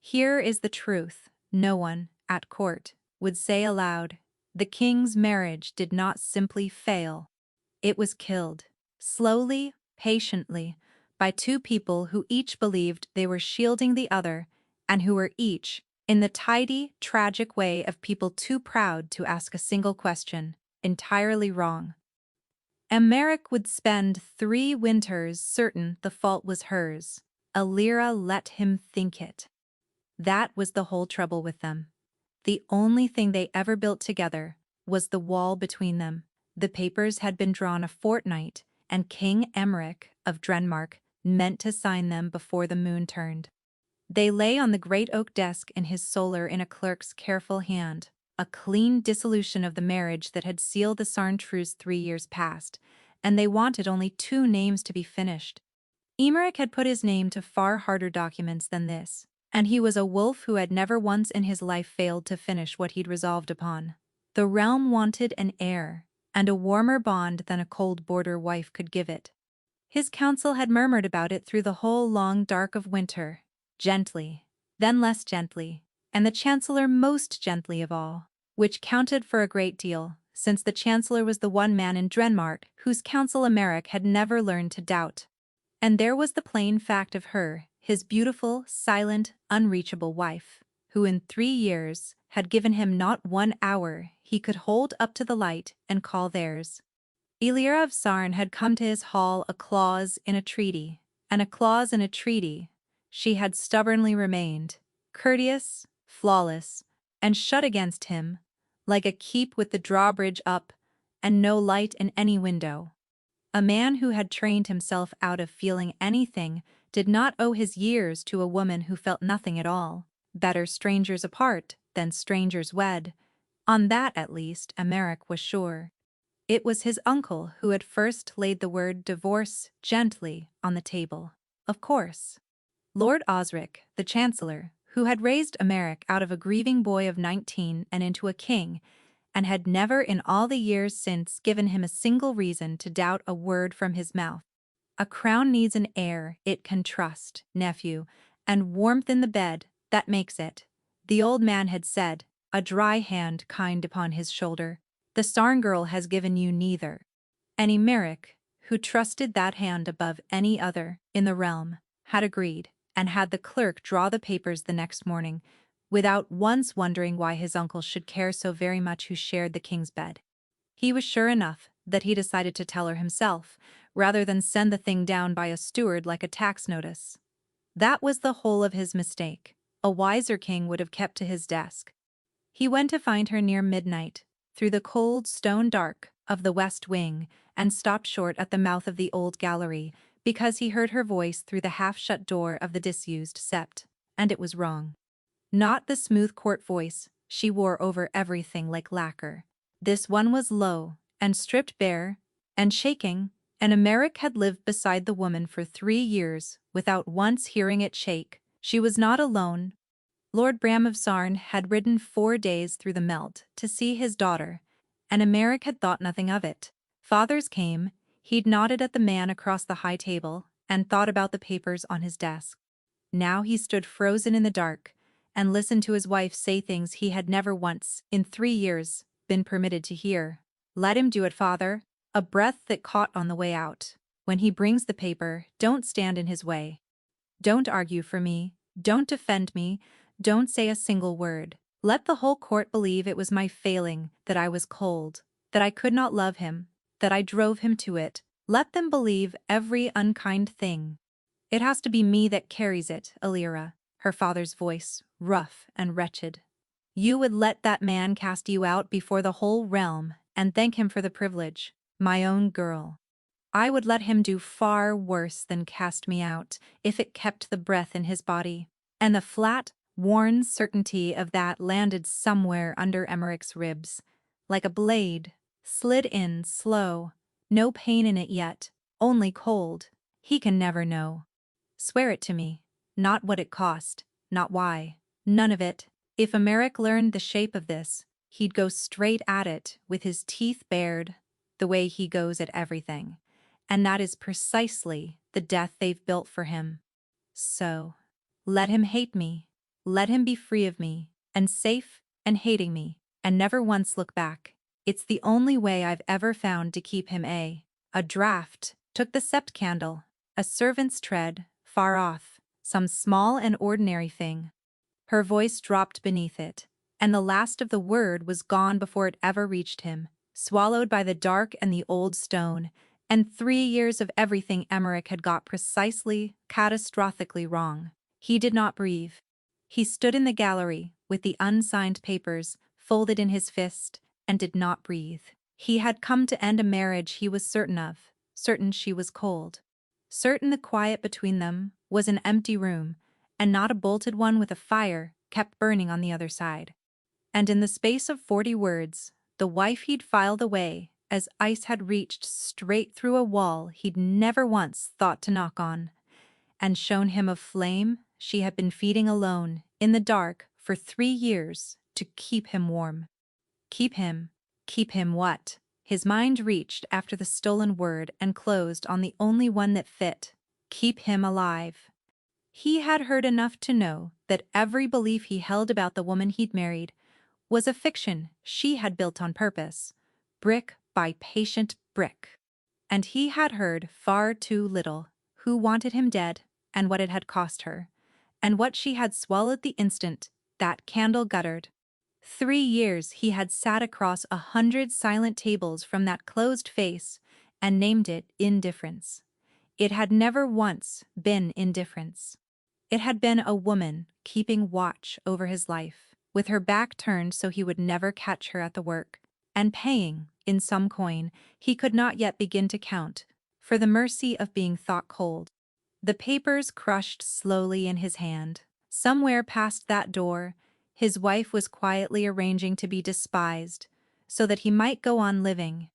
Here is the truth. No one, at court, would say aloud. The king's marriage did not simply fail. It was killed, slowly, patiently, by two people who each believed they were shielding the other, and who were each, in the tidy, tragic way of people too proud to ask a single question, entirely wrong. Emmerich would spend 3 winters certain the fault was hers. Alira let him think it. That was the whole trouble with them. The only thing they ever built together was the wall between them. The papers had been drawn a fortnight, and King Emmerich of Denmark meant to sign them before the moon turned. They lay on the great oak desk in his solar in a clerk's careful hand, a clean dissolution of the marriage that had sealed the Sarn truce 3 years past, and they wanted only 2 names to be finished. Emmerich had put his name to far harder documents than this, and he was a wolf who had never once in his life failed to finish what he'd resolved upon. The realm wanted an heir, and a warmer bond than a cold border wife could give it. His council had murmured about it through the whole long dark of winter, gently, then less gently, and the chancellor most gently of all, which counted for a great deal, since the chancellor was the one man in Denmark whose counsel Emmerich had never learned to doubt. And there was the plain fact of her, his beautiful, silent, unreachable wife, who in 3 years had given him not 1 hour he could hold up to the light and call theirs. Elira of Sarn had come to his hall a clause in a treaty, and a clause in a treaty. She had stubbornly remained, courteous, flawless, and shut against him, like a keep with the drawbridge up, and no light in any window. A man who had trained himself out of feeling anything did not owe his years to a woman who felt nothing at all. Better strangers apart than strangers wed. On that, at least, Emmerich was sure. It was his uncle who had first laid the word divorce gently on the table. Of course. Lord Osric, the Chancellor, who had raised Emmerich out of a grieving boy of 19 and into a king, and had never in all the years since given him a single reason to doubt a word from his mouth. A crown needs an heir it can trust, nephew, and warmth in the bed, that makes it. The old man had said, a dry hand kind upon his shoulder. The Sarn girl has given you neither. And Emmerich, who trusted that hand above any other in the realm, had agreed, and had the clerk draw the papers the next morning, without once wondering why his uncle should care so very much who shared the king's bed. He was sure enough that he decided to tell her himself, rather than send the thing down by a steward like a tax notice. That was the whole of his mistake. A wiser king would have kept to his desk. He went to find her near midnight, through the cold stone dark of the west wing, and stopped short at the mouth of the old gallery, because he heard her voice through the half-shut door of the disused sept, and it was wrong. Not the smooth court voice she wore over everything like lacquer. This one was low, and stripped bare, and shaking, and Emmerich had lived beside the woman for 3 years without once hearing it shake. She was not alone. Lord Bram of Sarn had ridden 4 days through the melt to see his daughter, and Emmerich had thought nothing of it. Fathers came, he'd nodded at the man across the high table, and thought about the papers on his desk. Now he stood frozen in the dark, and listened to his wife say things he had never once, in 3 years, been permitted to hear. Let him do it, father. A breath that caught on the way out. When he brings the paper, don't stand in his way. Don't argue for me. Don't defend me. Don't say a single word. Let the whole court believe it was my failing, that I was cold, that I could not love him, that I drove him to it. Let them believe every unkind thing. It has to be me that carries it, Alira, her father's voice, rough and wretched. You would let that man cast you out before the whole realm and thank him for the privilege, my own girl. I would let him do far worse than cast me out if it kept the breath in his body. And the flat, worn certainty of that landed somewhere under Emmerich's ribs, like a blade, slid in slow, no pain in it yet, only cold. He can never know. Swear it to me. Not what it cost, not why, none of it. If Emmerich learned the shape of this, he'd go straight at it with his teeth bared, the way he goes at everything. And that is precisely the death they've built for him. So, let him hate me. let him be free of me, and safe, and hating me, and never once look back. It's the only way I've ever found to keep him a draught took the sept candle, a servant's tread, far off, some small and ordinary thing. Her voice dropped beneath it, and the last of the word was gone before it ever reached him, swallowed by the dark and the old stone, and 3 years of everything Emmerich had got precisely, catastrophically wrong. He did not breathe. He stood in the gallery, with the unsigned papers folded in his fist, and did not breathe. He had come to end a marriage he was certain of, certain she was cold. Certain the quiet between them was an empty room, and not a bolted one with a fire kept burning on the other side. And in the space of 40 words, the wife he'd filed away, as ice had reached straight through a wall he'd never once thought to knock on, and shown him a flame she had been feeding alone, in the dark, for 3 years, to keep him warm. Keep him what? His mind reached after the stolen word and closed on the only one that fit. Keep him alive. He had heard enough to know that every belief he held about the woman he'd married was a fiction she had built on purpose, brick by patient brick. And he had heard far too little who wanted him dead and what it had cost her, and what she had swallowed the instant that candle guttered. 3 years he had sat across 100 silent tables from that closed face and named it indifference. It had never once been indifference. It had been a woman keeping watch over his life, with her back turned so he would never catch her at the work, and paying, in some coin he could not yet begin to count, for the mercy of being thought cold. The papers crushed slowly in his hand. Somewhere past that door, his wife was quietly arranging to be despised, so that he might go on living.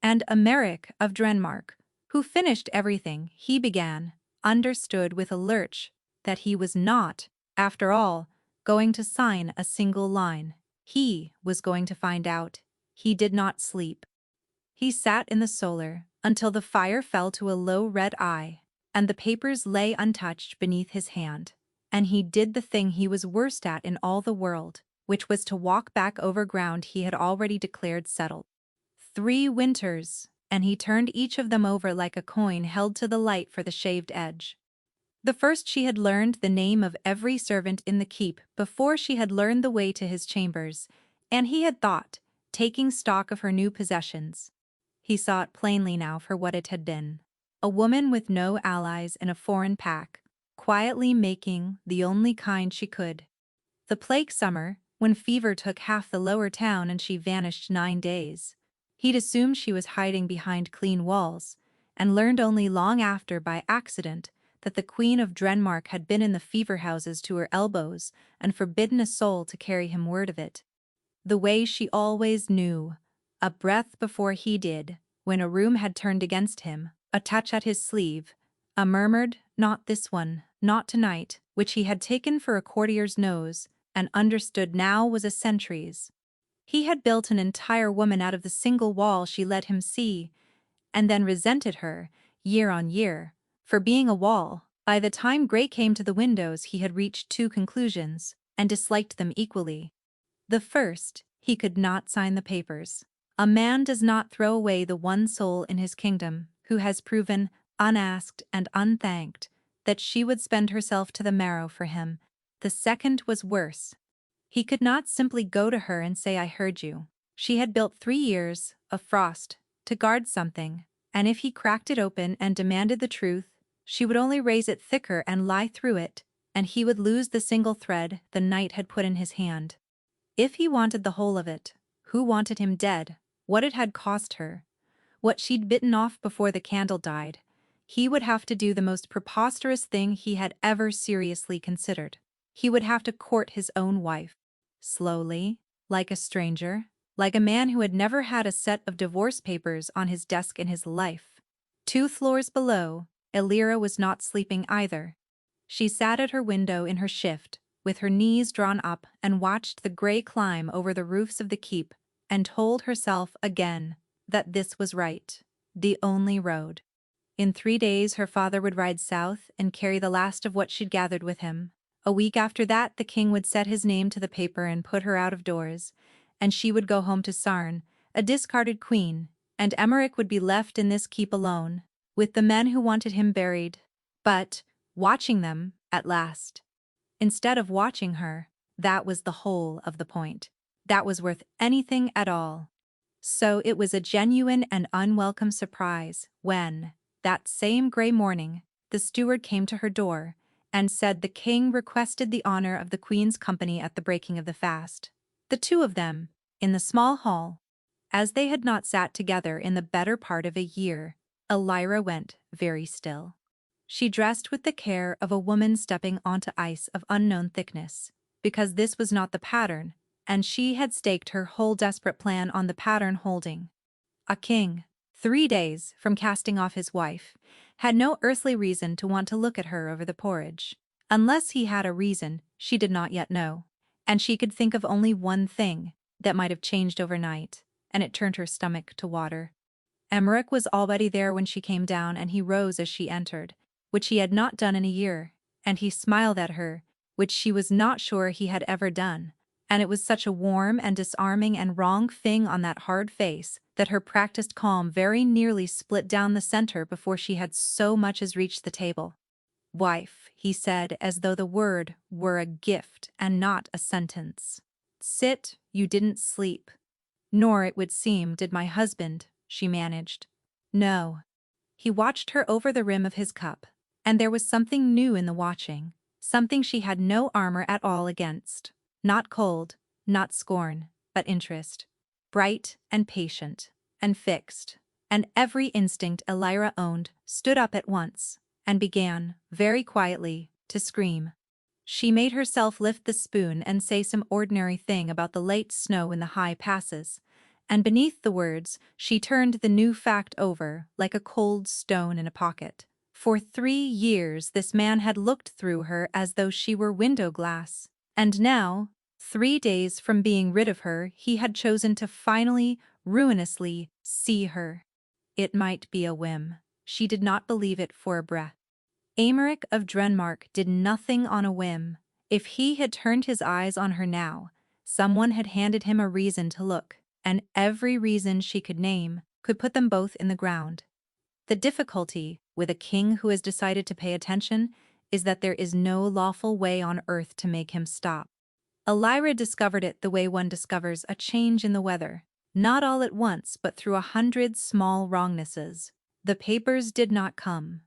And Emmerich of Denmark, who finished everything he began, understood with a lurch that he was not, after all, going to sign a single line. He was going to find out. He did not sleep. He sat in the solar until the fire fell to a low red eye, and the papers lay untouched beneath his hand. And he did the thing he was worst at in all the world, which was to walk back over ground he had already declared settled. 3 winters, and he turned each of them over like a coin held to the light for the shaved edge. The first she had learned the name of every servant in the keep before she had learned the way to his chambers, and he had thought, taking stock of her new possessions. He saw it plainly now for what it had been. A woman with no allies in a foreign pack, quietly making the only kind she could. The plague summer, when fever took half the lower town and she vanished 9 days. He'd assumed she was hiding behind clean walls, and learned only long after by accident that the Queen of Denmark had been in the fever houses to her elbows and forbidden a soul to carry him word of it. The way she always knew, a breath before he did, when a room had turned against him, a touch at his sleeve, a murmured, "Not this one, not tonight," which he had taken for a courtier's nose, and understood now was a sentry's. He had built an entire woman out of the single wall she let him see, and then resented her, year on year, for being a wall. By the time gray came to the windows he had reached 2 conclusions, and disliked them equally. The first, he could not sign the papers. A man does not throw away the one soul in his kingdom who has proven, unasked and unthanked, that she would spend herself to the marrow for him. The second was worse. He could not simply go to her and say, "I heard you." She had built 3 years of frost to guard something, and if he cracked it open and demanded the truth, she would only raise it thicker and lie through it, and he would lose the single thread the night had put in his hand. If he wanted the whole of it, who wanted him dead, what it had cost her, what she'd bitten off before the candle died, he would have to do the most preposterous thing he had ever seriously considered. He would have to court his own wife. Slowly, like a stranger, like a man who had never had a set of divorce papers on his desk in his life. 2 floors below, Elira was not sleeping either. She sat at her window in her shift, with her knees drawn up, and watched the gray climb over the roofs of the keep, and told herself again that this was right, the only road. In 3 days her father would ride south and carry the last of what she'd gathered with him, A week after that, the king would set his name to the paper and put her out of doors, and she would go home to Sarn, a discarded queen, and Emmerich would be left in this keep alone, with the men who wanted him buried. But, watching them, at last. Instead of watching her, that was the whole of the point. That was worth anything at all. So it was a genuine and unwelcome surprise when, that same gray morning, the steward came to her door and said the king requested the honor of the queen's company at the breaking of the fast. The two of them, in the small hall. As they had not sat together in the better part of a year, Elira went very still. She dressed with the care of a woman stepping onto ice of unknown thickness, because this was not the pattern, and she had staked her whole desperate plan on the pattern holding. A king, 3 days from casting off his wife, had no earthly reason to want to look at her over the porridge. Unless he had a reason, she did not yet know, and she could think of only one thing that might have changed overnight, and it turned her stomach to water. Emmerich was already there when she came down, and he rose as she entered, which he had not done in a year, and he smiled at her, which she was not sure he had ever done, and it was such a warm and disarming and wrong thing on that hard face that her practiced calm very nearly split down the center before she had so much as reached the table. "Wife," he said, as though the word were a gift and not a sentence. "Sit, you didn't sleep." "Nor, it would seem, did my husband," she managed. "No." He watched her over the rim of his cup, and there was something new in the watching, something she had no armor at all against. Not cold, not scorn, but interest. Bright and patient, and fixed, and every instinct Elira owned stood up at once, and began, very quietly, to scream. She made herself lift the spoon and say some ordinary thing about the late snow in the high passes, and beneath the words she turned the new fact over like a cold stone in a pocket. For 3 years this man had looked through her as though she were window glass, and now, 3 days from being rid of her, he had chosen to finally, ruinously, see her. It might be a whim. She did not believe it for a breath. Emmerich of Drenmark did nothing on a whim. If he had turned his eyes on her now, someone had handed him a reason to look, and every reason she could name could put them both in the ground. The difficulty with a king who has decided to pay attention is that there is no lawful way on earth to make him stop. Elira discovered it the way one discovers a change in the weather, not all at once but through 100 small wrongnesses. The papers did not come.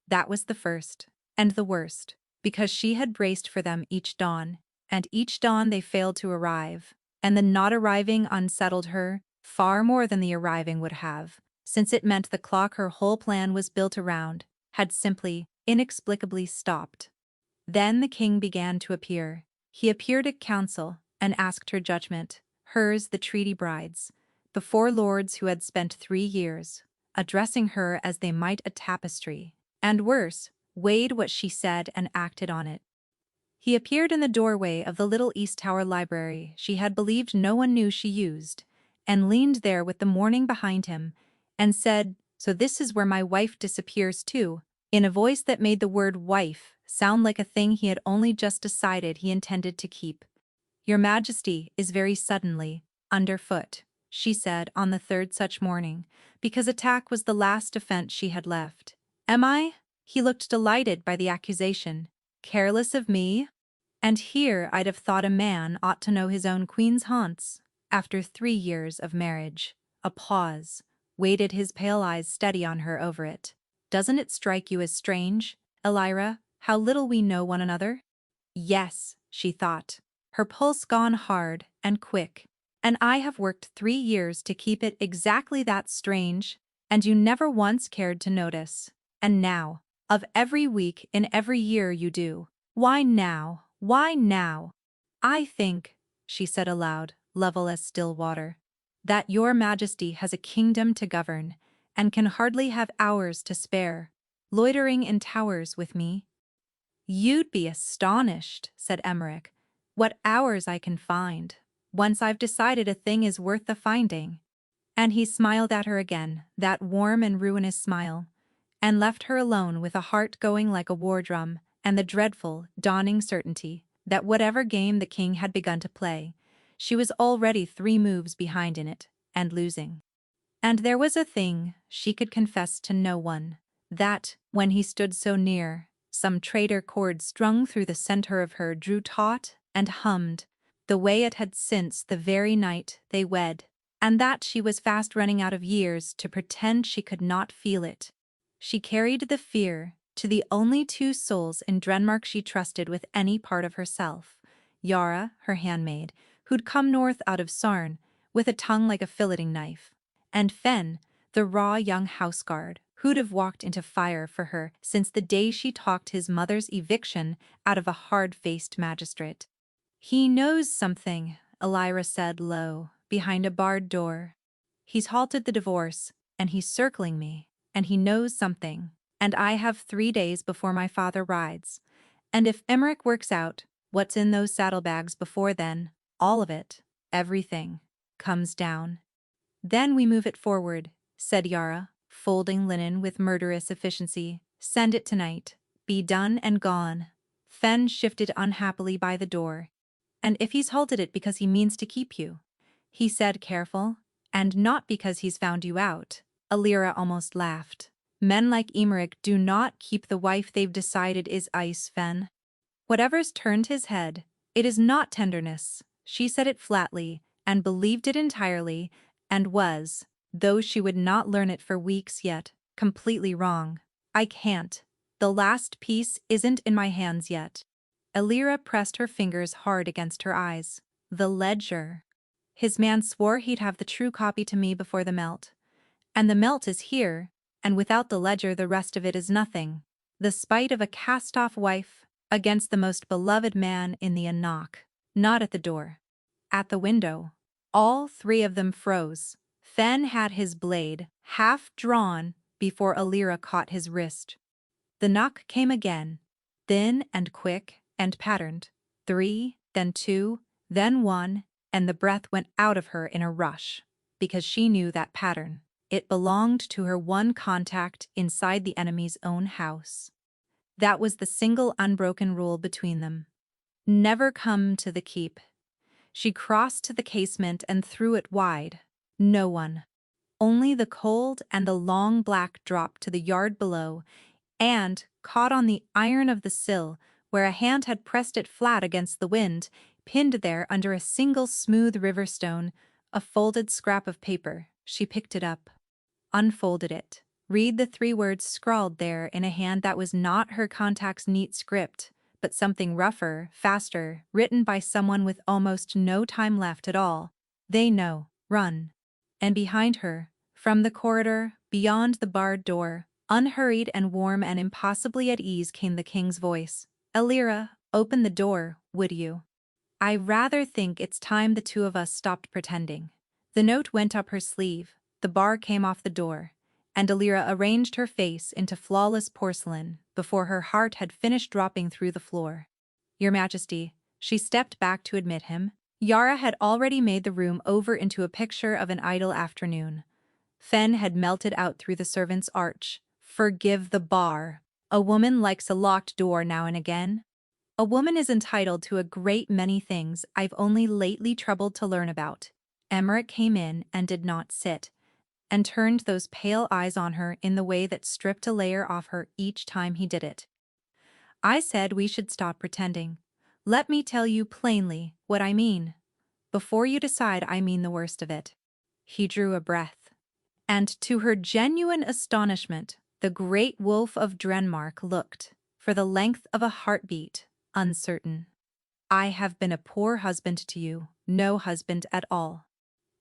That was the first, and the worst, because she had braced for them each dawn, and each dawn they failed to arrive, and the not arriving unsettled her far more than the arriving would have, since it meant the clock her whole plan was built around had simply, inexplicably stopped. Then the king began to appear. He appeared at council and asked her judgment, hers the treaty bride's, before lords who had spent 3 years, addressing her as they might a tapestry, and worse, weighed what she said and acted on it. He appeared in the doorway of the little East Tower library she had believed no one knew she used, and leaned there with the morning behind him, and said, "So this is where my wife disappears too," in a voice that made the word wife sound like a thing he had only just decided he intended to keep. "Your Majesty is very suddenly underfoot," she said on the 3rd such morning, because attack was the last defense she had left. "Am I?" He looked delighted by the accusation. "Careless of me?" And here I'd have thought a man ought to know his own queen's haunts. After 3 years of marriage. A pause. Weighted his pale eyes steady on her over it. "Doesn't it strike you as strange, Elira, how little we know one another?" Yes, she thought, her pulse gone hard and quick. "And I have worked 3 years to keep it exactly that strange, and you never once cared to notice. And now, of every week in every year you do. Why now? Why now?" "I think," she said aloud, level as still water, "that your Majesty has a kingdom to govern, and can hardly have hours to spare, loitering in towers with me." "You'd be astonished," said Emmerich, "what hours I can find, once I've decided a thing is worth the finding." And he smiled at her again, that warm and ruinous smile, and left her alone with a heart going like a war drum and the dreadful, dawning certainty that whatever game the king had begun to play, she was already 3 moves behind in it, and losing. And there was a thing she could confess to no one, that, when he stood so near, some traitor chord strung through the center of her drew taut and hummed, the way it had since the very night they wed, and that she was fast running out of years to pretend she could not feel it. She carried the fear to the only 2 souls in Denmark she trusted with any part of herself, Yara, her handmaid, who'd come north out of Sarn, with a tongue like a filleting knife, and Fen, the raw young houseguard, who'd have walked into fire for her since the day she talked his mother's eviction out of a hard-faced magistrate. "He knows something," Elira said low, behind a barred door. "He's halted the divorce, and he's circling me, and he knows something, and I have 3 days before my father rides. And if Emmerich works out what's in those saddlebags before then, all of it, everything, comes down. Then we move it forward," said Yara, folding linen with murderous efficiency. "Send it tonight. Be done and gone." Fen shifted unhappily by the door. "And if he's halted it because he means to keep you," he said, careful, "and not because he's found you out," Elira almost laughed. "Men like Emmerich do not keep the wife they've decided is ice, Fen. Whatever's turned his head, it is not tenderness." She said it flatly, and believed it entirely, and was, though she would not learn it for weeks yet, completely wrong. "I can't. The last piece isn't in my hands yet." Elira pressed her fingers hard against her eyes. "The ledger. His man swore he'd have the true copy to me before the melt. And the melt is here, and without the ledger the rest of it is nothing. The spite of a cast-off wife against the most beloved man in the knock. Not at the door. At the window." All 3 of them froze. Fen had his blade half drawn before Elira caught his wrist. The knock came again, thin and quick and patterned. 3, then 2, then 1, and the breath went out of her in a rush, because she knew that pattern. It belonged to her one contact inside the enemy's own house. That was the single unbroken rule between them. Never come to the keep. She crossed to the casement and threw it wide. No one. Only the cold and the long black drop to the yard below, and, caught on the iron of the sill, where a hand had pressed it flat against the wind, pinned there under a single smooth river stone, a folded scrap of paper. She picked it up, unfolded it, read the 3 words scrawled there in a hand that was not her contact's neat script, but something rougher, faster, written by someone with almost no time left at all. "They know. Run." And behind her, from the corridor, beyond the barred door, unhurried and warm and impossibly at ease, came the king's voice. "Elira, open the door, would you? I rather think it's time the 2 of us stopped pretending." The note went up her sleeve, the bar came off the door, and Elira arranged her face into flawless porcelain before her heart had finished dropping through the floor. "Your Majesty," she stepped back to admit him. Yara had already made the room over into a picture of an idle afternoon. Fen had melted out through the servant's arch. "Forgive the bar. A woman likes a locked door now and again. A woman is entitled to a great many things I've only lately troubled to learn about." Emmerich came in and did not sit, and turned those pale eyes on her in the way that stripped a layer off her each time he did it. "I said we should stop pretending. Let me tell you plainly what I mean. Before you decide, I mean the worst of it." He drew a breath. And to her genuine astonishment, the great wolf of Denmark looked, for the length of a heartbeat, uncertain. "I have been a poor husband to you, no husband at all.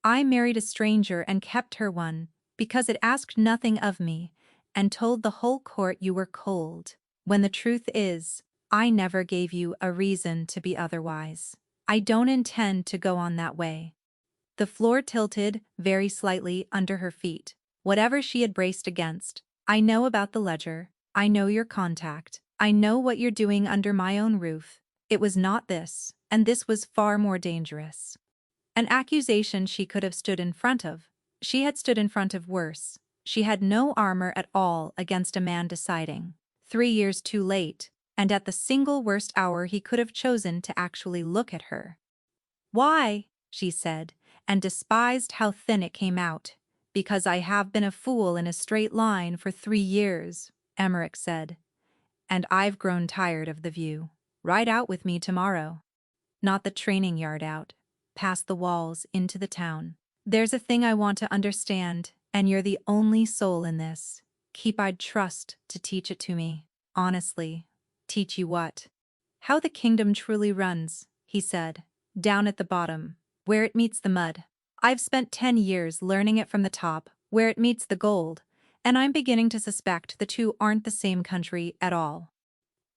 I married a stranger and kept her one, because it asked nothing of me, and told the whole court you were cold, when the truth is, I never gave you a reason to be otherwise. I don't intend to go on that way." The floor tilted very slightly under her feet, whatever she had braced against. "I know about the ledger, I know your contact, I know what you're doing under my own roof. It was not this, and this was far more dangerous." An accusation she could have stood in front of. She had stood in front of worse. She had no armor at all against a man deciding, 3 years too late, and at the single worst hour he could have chosen to actually look at her. "Why?" she said, and despised how thin it came out. "Because I have been a fool in a straight line for 3 years," Emmerich said. "And I've grown tired of the view. Ride out with me tomorrow." Not the training yard out, past the walls into the town. "There's a thing I want to understand, and you're the only soul in this. Keep I'd trust to teach it to me. Honestly." "Teach you what?" "How the kingdom truly runs," he said. "Down at the bottom, where it meets the mud. I've spent 10 years learning it from the top, where it meets the gold, and I'm beginning to suspect the two aren't the same country at all."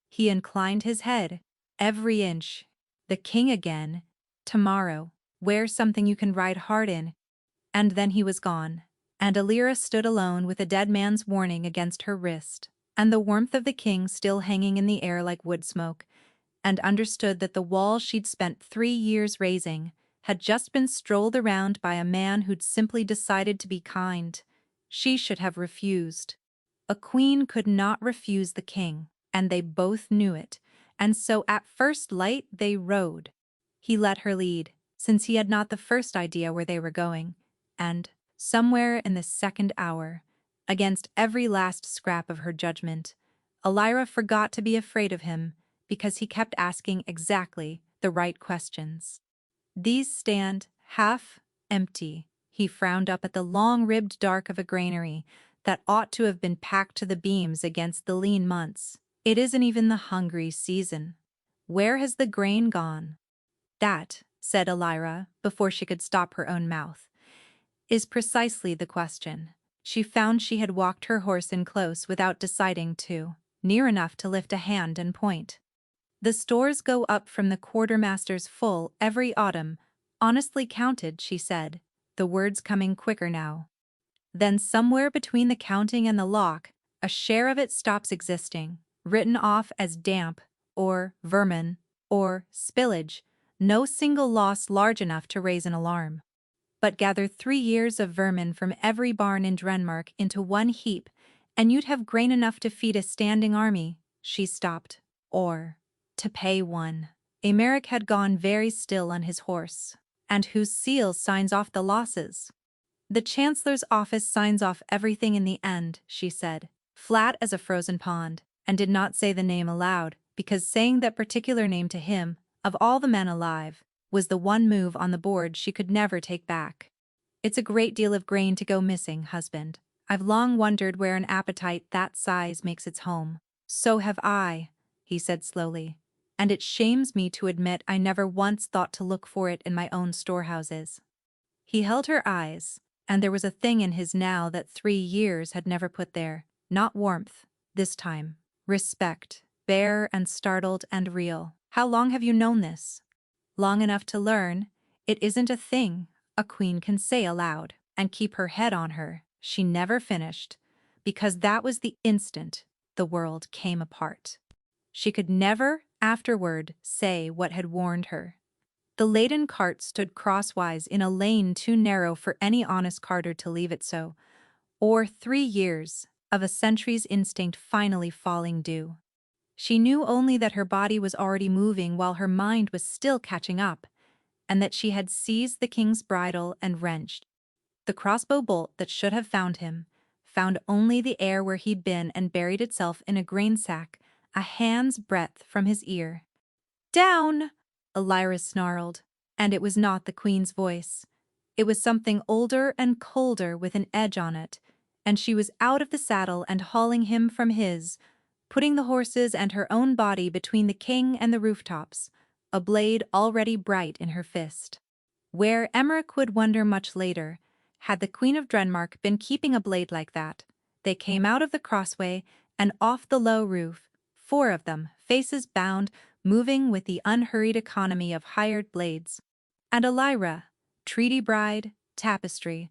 He inclined his head, every inch. "The king again. Tomorrow. Wear something you can ride hard in." And then he was gone, and Alira stood alone with a dead man's warning against her wrist, and the warmth of the king still hanging in the air like wood smoke, and understood that the wall she'd spent 3 years raising had just been strolled around by a man who'd simply decided to be kind. She should have refused. A queen could not refuse the king, and they both knew it, and so at first light they rode. He let her lead, since he had not the first idea where they were going, and, somewhere in the second hour, against every last scrap of her judgment, Alira forgot to be afraid of him because he kept asking exactly the right questions. "These stand half empty." He frowned up at the long-ribbed dark of a granary that ought to have been packed to the beams against the lean months. "It isn't even the hungry season. Where has the grain gone?" "That," said Alira, before she could stop her own mouth, "is precisely the question." She found she had walked her horse in close without deciding to, near enough to lift a hand and point. "The stores go up from the quartermaster's full every autumn, honestly counted," she said, the words coming quicker now. "Then somewhere between the counting and the lock, a share of it stops existing, written off as damp, or vermin, or spillage, no single loss large enough to raise an alarm. But gather 3 years of vermin from every barn in Denmark into one heap, and you'd have grain enough to feed a standing army." She stopped. "Or to pay one." Emmerich had gone very still on his horse. "And whose seal signs off the losses?" "The Chancellor's office signs off everything in the end," she said, flat as a frozen pond, and did not say the name aloud, because saying that particular name to him, of all the men alive, was the one move on the board she could never take back. "It's a great deal of grain to go missing, husband. I've long wondered where an appetite that size makes its home." "So have I," he said slowly, "and it shames me to admit I never once thought to look for it in my own storehouses." He held her eyes, and there was a thing in his now that 3 years had never put there. Not warmth, this time. Respect, bare and startled and real. "How long have you known this?" "Long enough to learn it isn't a thing a queen can say aloud and keep her head on her." She never finished, because that was the instant the world came apart. She could never afterward say what had warned her. The laden cart stood crosswise in a lane too narrow for any honest carter to leave it so, or 3 years of a century's instinct finally falling due. She knew only that her body was already moving while her mind was still catching up, and that she had seized the king's bridle and wrenched. The crossbow bolt that should have found him, found only the air where he'd been and buried itself in a grain sack a hand's breadth from his ear. "Down!" Alira snarled, and it was not the queen's voice. It was something older and colder with an edge on it, and she was out of the saddle and hauling him from his, putting the horses and her own body between the king and the rooftops, a blade already bright in her fist. Where Emmerich would wonder much later, had the Queen of Denmark been keeping a blade like that? They came out of the crossway and off the low roof, 4 of them, faces bound, moving with the unhurried economy of hired blades. And Alira, treaty bride, tapestry,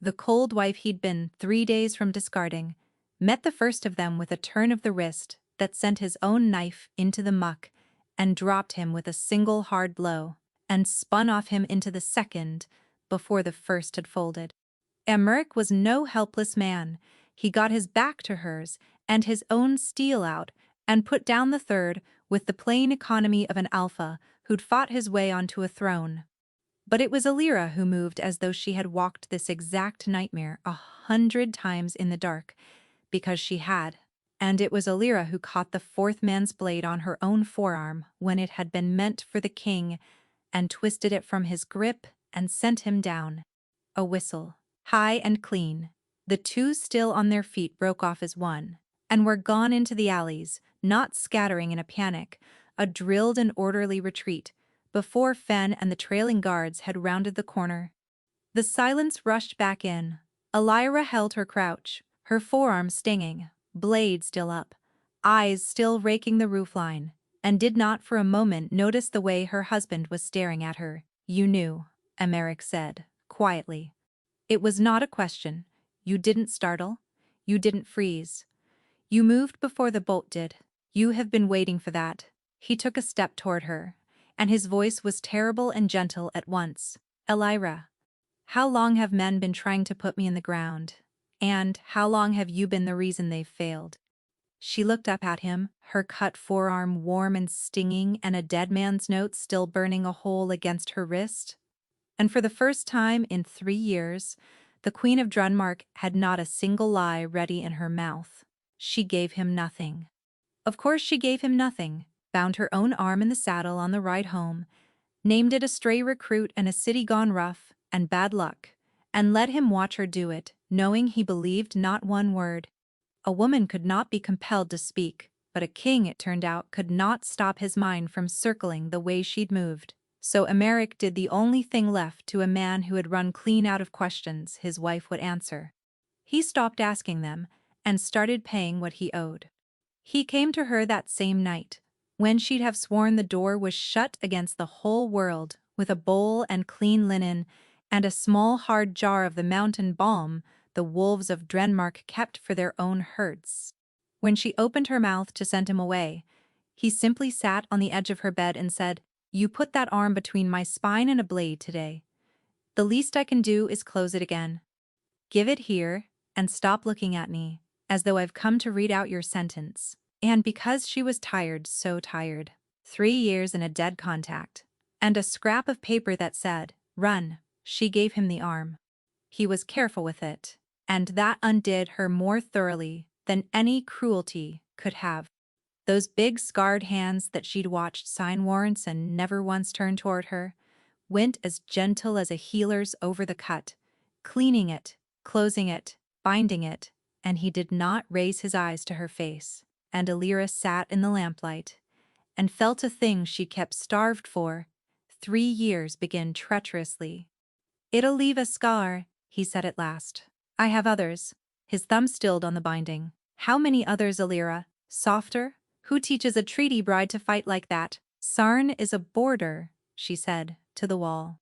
the cold wife he'd been 3 days from discarding, met the first of them with a turn of the wrist that sent his own knife into the muck and dropped him with a single hard blow, and spun off him into the second before the first had folded. Emmerich was no helpless man. He got his back to hers and his own steel out and put down the third with the plain economy of an alpha who'd fought his way onto a throne. But it was Alira who moved as though she had walked this exact nightmare 100 times in the dark, because she had. And it was Alira who caught the fourth man's blade on her own forearm when it had been meant for the king, and twisted it from his grip and sent him down. A whistle, high and clean. The two still on their feet broke off as one, and were gone into the alleys, not scattering in a panic, a drilled and orderly retreat, before Fen and the trailing guards had rounded the corner. The silence rushed back in. Alira held her crouch, her forearm stinging, blade still up, eyes still raking the roofline, and did not for a moment notice the way her husband was staring at her. "You knew," Emeric said, quietly. "It was not a question. You didn't startle. You didn't freeze. You moved before the bolt did. You have been waiting for that." He took a step toward her, and his voice was terrible and gentle at once. "Alira, how long have men been trying to put me in the ground? And how long have you been the reason they've failed?" She looked up at him, her cut forearm warm and stinging and a dead man's note still burning a hole against her wrist. And for the first time in 3 years, the Queen of Drunmark had not a single lie ready in her mouth. She gave him nothing. Of course she gave him nothing, bound her own arm in the saddle on the ride home, named it a stray recruit and a city gone rough, and bad luck, and let him watch her do it, knowing he believed not one word. A woman could not be compelled to speak, but a king, it turned out, could not stop his mind from circling the way she'd moved. So Emeric did the only thing left to a man who had run clean out of questions his wife would answer. He stopped asking them, and started paying what he owed. He came to her that same night, when she'd have sworn the door was shut against the whole world, with a bowl and clean linen, and a small hard jar of the mountain balm the wolves of Drenmark kept for their own herds. When she opened her mouth to send him away, he simply sat on the edge of her bed and said, "You put that arm between my spine and a blade today. The least I can do is close it again. Give it here, and stop looking at me, as though I've come to read out your sentence." And because she was tired, so tired, 3 years in a dead contact, and a scrap of paper that said, "Run," she gave him the arm. He was careful with it, and that undid her more thoroughly than any cruelty could have. Those big scarred hands that she'd watched sign warrants and never once turned toward her, went as gentle as a healer's over the cut, cleaning it, closing it, binding it, and he did not raise his eyes to her face. And Alira sat in the lamplight, and felt a thing she kept starved for. 3 years begin treacherously. "It'll leave a scar," he said at last. "I have others." His thumb stilled on the binding. "How many others, Alira? Softer? Who teaches a treaty bride to fight like that?" "Sarn is a border," she said, to the wall.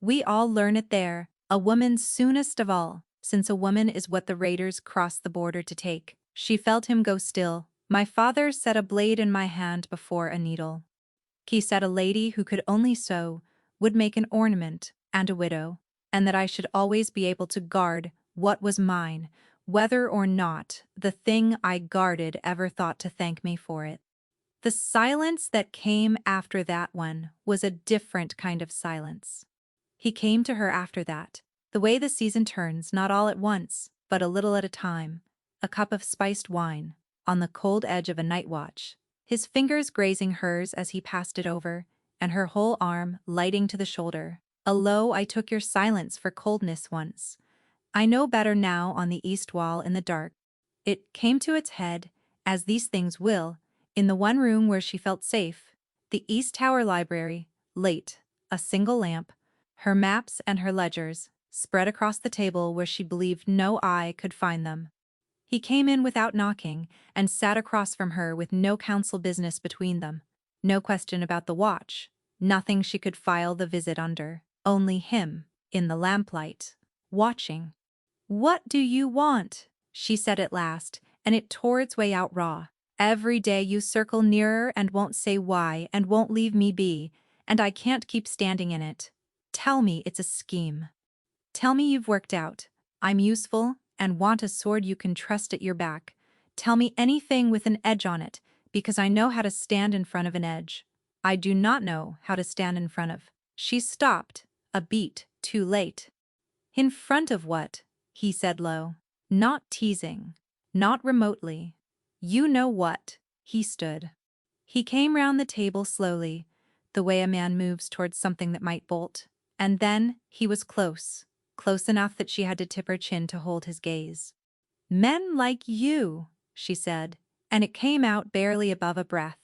"We all learn it there, a woman soonest of all, since a woman is what the raiders cross the border to take." She felt him go still. "My father set a blade in my hand before a needle. He said a lady who could only sew would make an ornament and a widow, and that I should always be able to guard what was mine, whether or not the thing I guarded ever thought to thank me for it." The silence that came after that one was a different kind of silence. He came to her after that, the way the season turns, not all at once, but a little at a time, a cup of spiced wine, on the cold edge of a night watch, his fingers grazing hers as he passed it over, and her whole arm lighting to the shoulder. A low "I took your silence for coldness once. I know better now" on the east wall in the dark. It came to its head, as these things will, in the one room where she felt safe, the East Tower Library, late, a single lamp, her maps and her ledgers, spread across the table where she believed no eye could find them. He came in without knocking, and sat across from her with no council business between them. No question about the watch, nothing she could file the visit under, only him, in the lamplight, watching. "What do you want?" she said at last, and it tore its way out raw. "Every day you circle nearer and won't say why and won't leave me be, and I can't keep standing in it. Tell me it's a scheme. Tell me you've worked out. I'm useful and want a sword you can trust at your back. Tell me anything with an edge on it. Because I know how to stand in front of an edge. I do not know how to stand in front of. She stopped, a beat too late. In front of what? He said low. Not teasing. Not remotely. You know what? He stood. He came round the table slowly, the way a man moves towards something that might bolt. And then he was close, close enough that she had to tip her chin to hold his gaze. Men like you, she said, and it came out barely above a breath.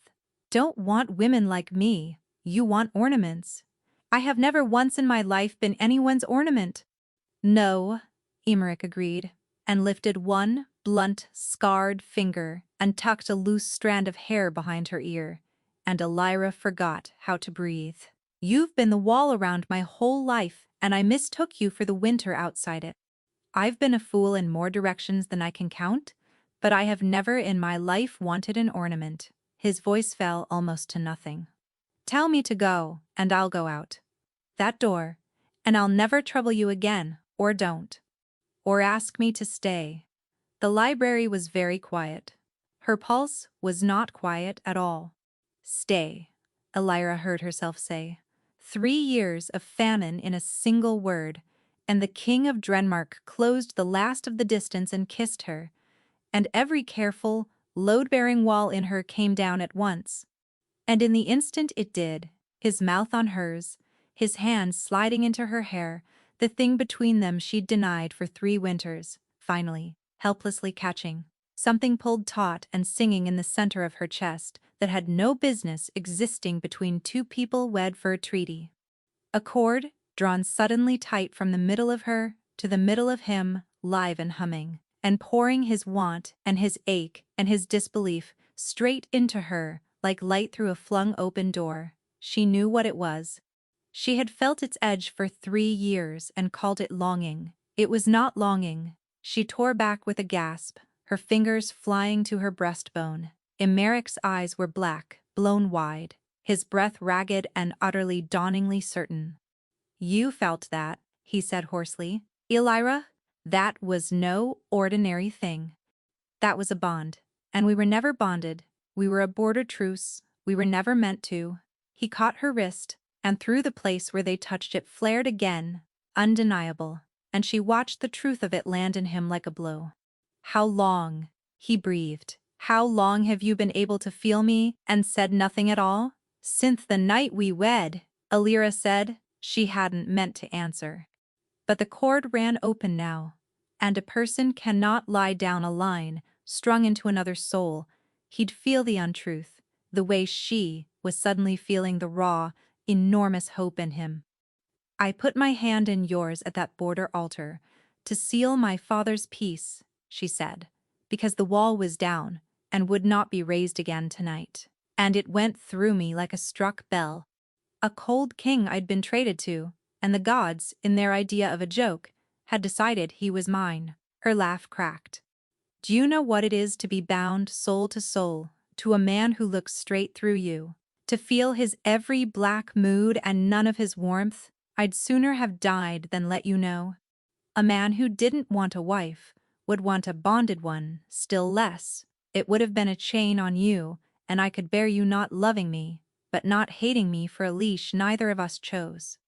Don't want women like me, you want ornaments. I have never once in my life been anyone's ornament. No, Emmerich agreed, and lifted one blunt, scarred finger and tucked a loose strand of hair behind her ear, and Elira forgot how to breathe. You've been the wall around my whole life, and I mistook you for the winter outside it. I've been a fool in more directions than I can count, but I have never in my life wanted an ornament. His voice fell almost to nothing. Tell me to go, and I'll go out. That door, and I'll never trouble you again, or don't. Or ask me to stay. The library was very quiet. Her pulse was not quiet at all. Stay, Elira heard herself say. 3 years of famine in a single word, and the king of Denmark closed the last of the distance and kissed her, and every careful, load-bearing wall in her came down at once. And in the instant it did, his mouth on hers, his hand sliding into her hair, the thing between them she'd denied for 3 winters, finally, helplessly catching. Something pulled taut and singing in the center of her chest that had no business existing between 2 people wed for a treaty. A cord, drawn suddenly tight from the middle of her to the middle of him, live and humming, and pouring his want and his ache and his disbelief straight into her like light through a flung-open door. She knew what it was. She had felt its edge for 3 years and called it longing. It was not longing. She tore back with a gasp, her fingers flying to her breastbone. Emmerich's eyes were black, blown wide, his breath ragged and utterly dawningly certain. You felt that, he said hoarsely. Elira, that was no ordinary thing. That was a bond. And we were never bonded. We were a border truce. We were never meant to. He caught her wrist, and through the place where they touched it flared again, undeniable, and she watched the truth of it land in him like a blow. How long? He breathed. How long have you been able to feel me and said nothing at all? Since the night we wed, Elira said. She hadn't meant to answer. But the cord ran open now, and a person cannot lie down a line strung into another's soul. He'd feel the untruth, the way she was suddenly feeling the raw, enormous hope in him. I put my hand in yours at that border altar to seal my father's peace, she said, because the wall was down and would not be raised again tonight. And it went through me like a struck bell. A cold king I'd been traded to, and the gods, in their idea of a joke, had decided he was mine. Her laugh cracked. Do you know what it is to be bound soul to soul to a man who looks straight through you? To feel his every black mood and none of his warmth? I'd sooner have died than let you know. A man who didn't want a wife would want a bonded one, still less. It would have been a chain on you, and I could bear you not loving me, but not hating me for a leash neither of us chose.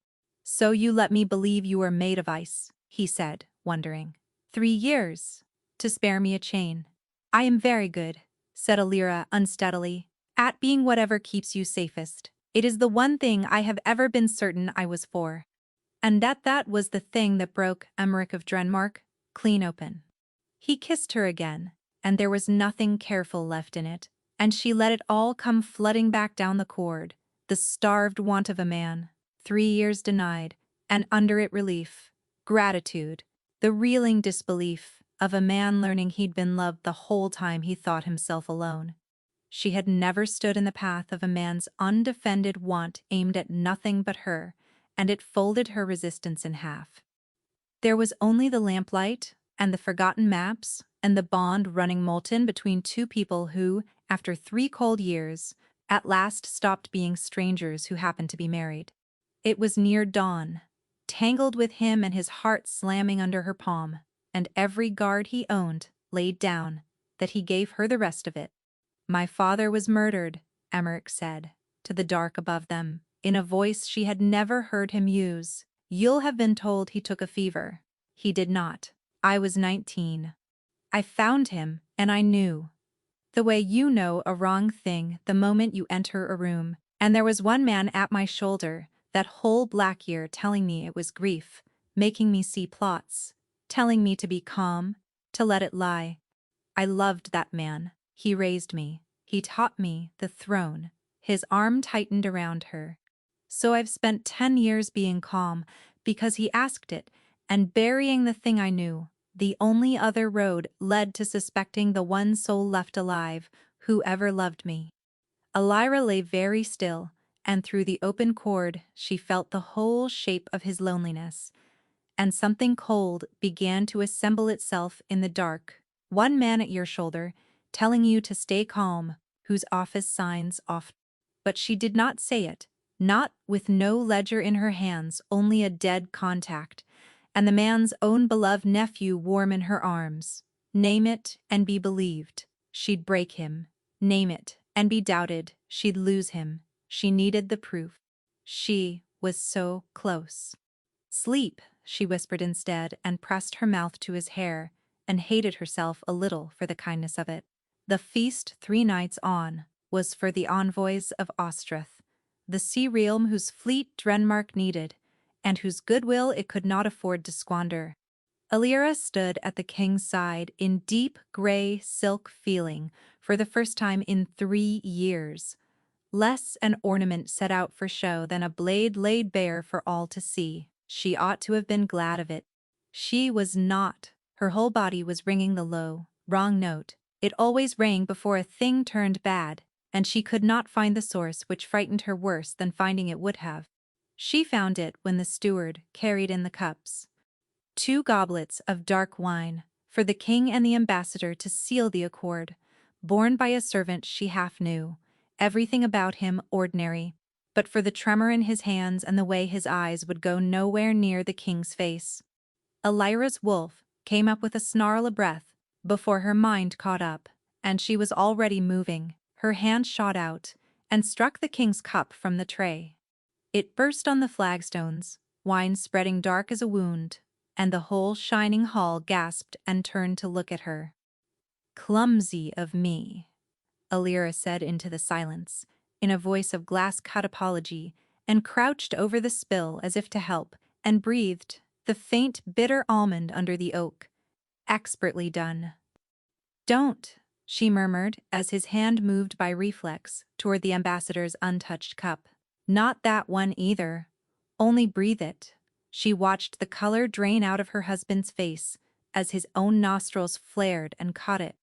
So you let me believe you were made of ice, he said, wondering. 3 years. To spare me a chain. I am very good, said Elira unsteadily, at being whatever keeps you safest. It is the one thing I have ever been certain I was for. And that was the thing that broke Emmerich of Denmark clean open. He kissed her again, and there was nothing careful left in it, and she let it all come flooding back down the cord, the starved want of a man, 3 years denied, and under it relief, gratitude, the reeling disbelief of a man learning he'd been loved the whole time he thought himself alone. She had never stood in the path of a man's undefended want aimed at nothing but her, and it folded her resistance in half. There was only the lamplight, and the forgotten maps, and the bond running molten between 2 people who, after 3 cold years, at last stopped being strangers who happened to be married. It was near dawn, tangled with him and his heart slamming under her palm, and every guard he owned laid down, that he gave her the rest of it. My father was murdered, Emmerich said, to the dark above them, in a voice she had never heard him use. You'll have been told he took a fever. He did not. I was 19. I found him, and I knew. The way you know a wrong thing the moment you enter a room. And there was one man at my shoulder, that whole black year, telling me it was grief, making me see plots, telling me to be calm, to let it lie. I loved that man. He raised me. He taught me the throne. His arm tightened around her. So I've spent 10 years being calm, because he asked it, and burying the thing I knew. The only other road led to suspecting the one soul left alive, who ever loved me. Elira lay very still, and through the open cord she felt the whole shape of his loneliness. And something cold began to assemble itself in the dark. One man at your shoulder, telling you to stay calm, whose office signs off. But she did not say it, not with no ledger in her hands, only a dead contact, and the man's own beloved nephew warm in her arms. Name it and be believed. She'd break him. Name it and be doubted. She'd lose him. She needed the proof. She was so close. Sleep, she whispered instead, and pressed her mouth to his hair, and hated herself a little for the kindness of it. The feast 3 nights on was for the envoys of Ostrith, the sea realm whose fleet Drenmark needed, and whose goodwill it could not afford to squander. Elira stood at the king's side in deep gray silk feeling for the first time in 3 years. Less an ornament set out for show than a blade laid bare for all to see. She ought to have been glad of it. She was not. Her whole body was ringing the low, wrong note. It always rang before a thing turned bad, and she could not find the source, which frightened her worse than finding it would have. She found it when the steward carried in the cups. 2 goblets of dark wine, for the king and the ambassador to seal the accord, borne by a servant she half knew, everything about him ordinary, but for the tremor in his hands and the way his eyes would go nowhere near the king's face. Elira's wolf came up with a snarl of breath before her mind caught up, and she was already moving. Her hand shot out and struck the king's cup from the tray. It burst on the flagstones, wine spreading dark as a wound, and the whole shining hall gasped and turned to look at her. "Clumsy of me," Elira said into the silence, in a voice of glass-cut apology, and crouched over the spill as if to help, and breathed the faint, bitter almond under the oak. "Expertly done." "Don't," she murmured, as his hand moved by reflex toward the ambassador's untouched cup. "Not that one either. Only breathe it." She watched the color drain out of her husband's face as his own nostrils flared and caught it.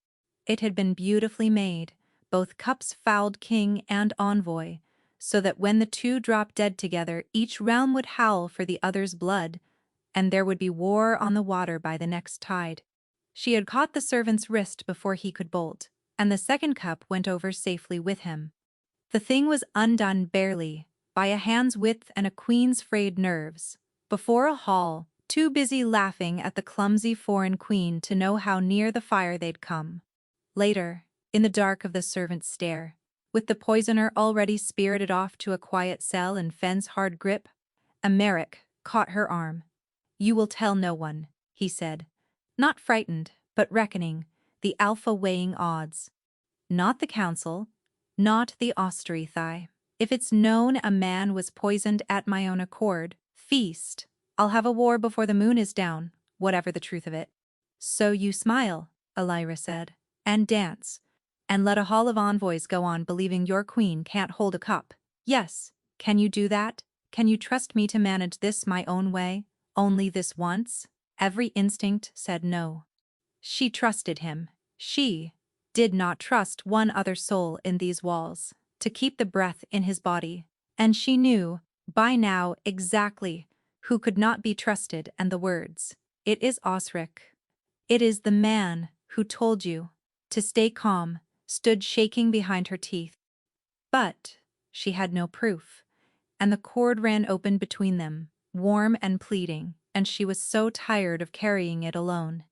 It had been beautifully made, both cups fouled king and envoy, so that when the 2 dropped dead together, each realm would howl for the other's blood, and there would be war on the water by the next tide. She had caught the servant's wrist before he could bolt, and the 2nd cup went over safely with him. The thing was undone barely, by a hand's width and a queen's frayed nerves, before a hall, too busy laughing at the clumsy foreign queen to know how near the fire they'd come. Later, in the dark of the servant's stair, with the poisoner already spirited off to a quiet cell in Fenn's hard grip, Emmerich caught her arm. "You will tell no one," he said, not frightened, but reckoning, the alpha weighing odds. "Not the council, not the Osterethai. If it's known a man was poisoned at my own accord, feast. I'll have a war before the moon is down, whatever the truth of it." "So you smile," Elira said, "and dance, and let a hall of envoys go on believing your queen can't hold a cup. Yes, can you do that? Can you trust me to manage this my own way, only this once?" Every instinct said no. She trusted him. She did not trust one other soul in these walls to keep the breath in his body, and she knew, by now, exactly who could not be trusted, and the words, "It is Osric. It is the man who told you to stay calm," stood shaking behind her teeth. But she had no proof, and the cord ran open between them, warm and pleading, and she was so tired of carrying it alone.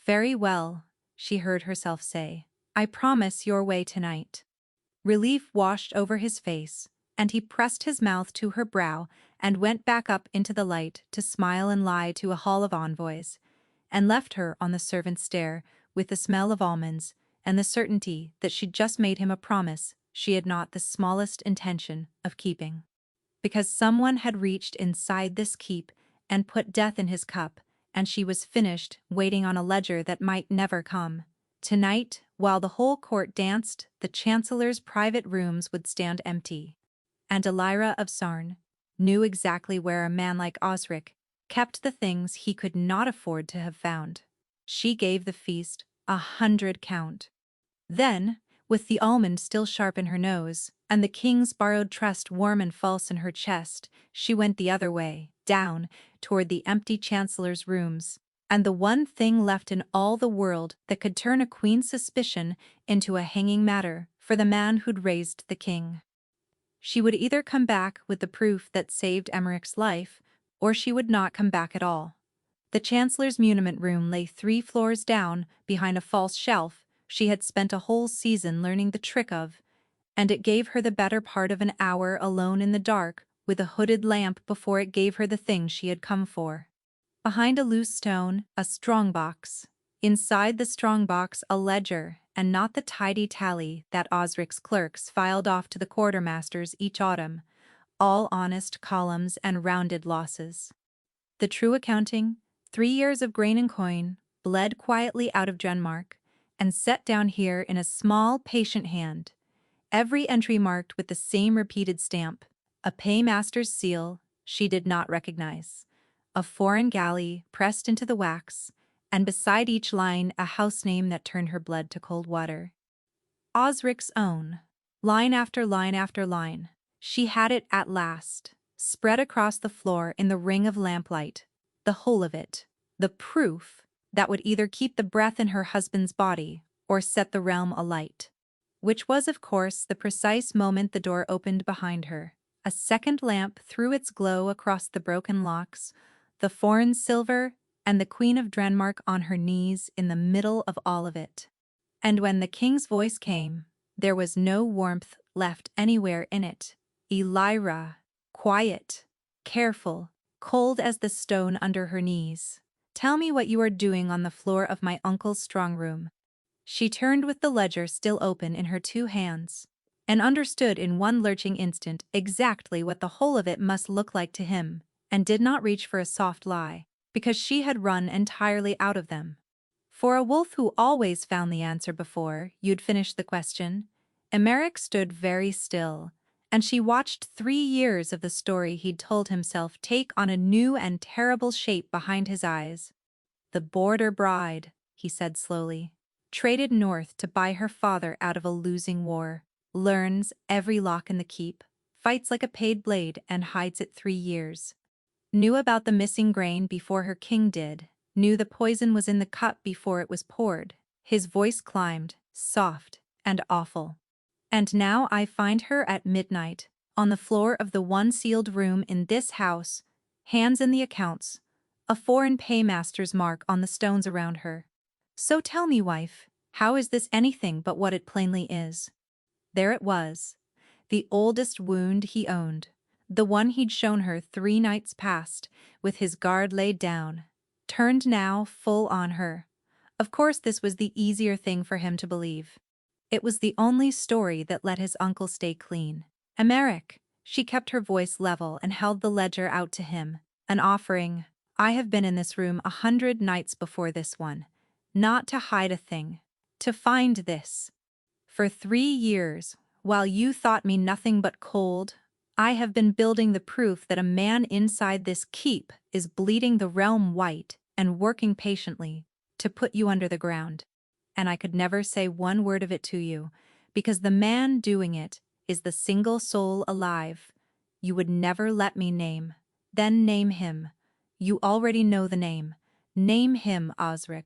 "Very well," she heard herself say. I promise your way tonight." Relief washed over his face, and he pressed his mouth to her brow and went back up into the light to smile and lie to a hall of envoys, and left her on the servant's stair with the smell of almonds and the certainty that she'd just made him a promise she had not the smallest intention of keeping. Because someone had reached inside this keep and put death in his cup, and she was finished waiting on a ledger that might never come. Tonight, while the whole court danced, the chancellor's private rooms would stand empty. And Elira of Sarn knew exactly where a man like Osric kept the things he could not afford to have found. She gave the feast 100 count. Then, with the almond still sharp in her nose, and the king's borrowed trust warm and false in her chest, she went the other way, down, toward the empty chancellor's rooms, and the one thing left in all the world that could turn a queen's suspicion into a hanging matter for the man who'd raised the king. She would either come back with the proof that saved Emmerich's life, or she would not come back at all. The chancellor's muniment room lay 3 floors down behind a false shelf she had spent a whole season learning the trick of, and it gave her the better part of an hour alone in the dark with a hooded lamp before it gave her the thing she had come for. Behind a loose stone, a strongbox. Inside the strongbox, a ledger, and not the tidy tally that Osric's clerks filed off to the quartermasters each autumn, all honest columns and rounded losses. The true accounting, 3 years of grain and coin, bled quietly out of Denmark, and set down here in a small, patient hand. Every entry marked with the same repeated stamp, a paymaster's seal she did not recognize, a foreign galley pressed into the wax, and beside each line a house name that turned her blood to cold water. Osric's own. Line after line after line. She had it at last, spread across the floor in the ring of lamplight, the whole of it, the proof that would either keep the breath in her husband's body or set the realm alight. Which was, of course, the precise moment the door opened behind her. A second lamp threw its glow across the broken locks, the foreign silver, and the Queen of Denmark on her knees in the middle of all of it. And when the king's voice came, there was no warmth left anywhere in it. Elira, quiet, careful, cold as the stone under her knees. Tell me what you are doing on the floor of my uncle's strong room. She turned with the ledger still open in her 2 hands, and understood in one lurching instant exactly what the whole of it must look like to him, and did not reach for a soft lie, because she had run entirely out of them. For a wolf who always found the answer before you'd finished the question, Emmerich stood very still, and she watched 3 years of the story he'd told himself take on a new and terrible shape behind his eyes. The border bride, he said slowly, traded north to buy her father out of a losing war, learns every lock in the keep, fights like a paid blade and hides it 3 years. Knew about the missing grain before her king did, knew the poison was in the cup before it was poured. His voice climbed, soft and awful. And now I find her at midnight, on the floor of the one sealed room in this house, hands in the accounts, a foreign paymaster's mark on the stones around her. So tell me, wife, how is this anything but what it plainly is? There it was, the oldest wound he owned, the one he'd shown her 3 nights past, with his guard laid down, turned now full on her. Of course this was the easier thing for him to believe. It was the only story that let his uncle stay clean. Emmerich, she kept her voice level and held the ledger out to him, an offering. I have been in this room 100 nights before this one, not to hide a thing, to find this. For 3 years, while you thought me nothing but cold, I have been building the proof that a man inside this keep is bleeding the realm white and working patiently to put you under the ground. And I could never say one word of it to you, because the man doing it is the single soul alive you would never let me name. Then name him. You already know the name. Name him, Osric.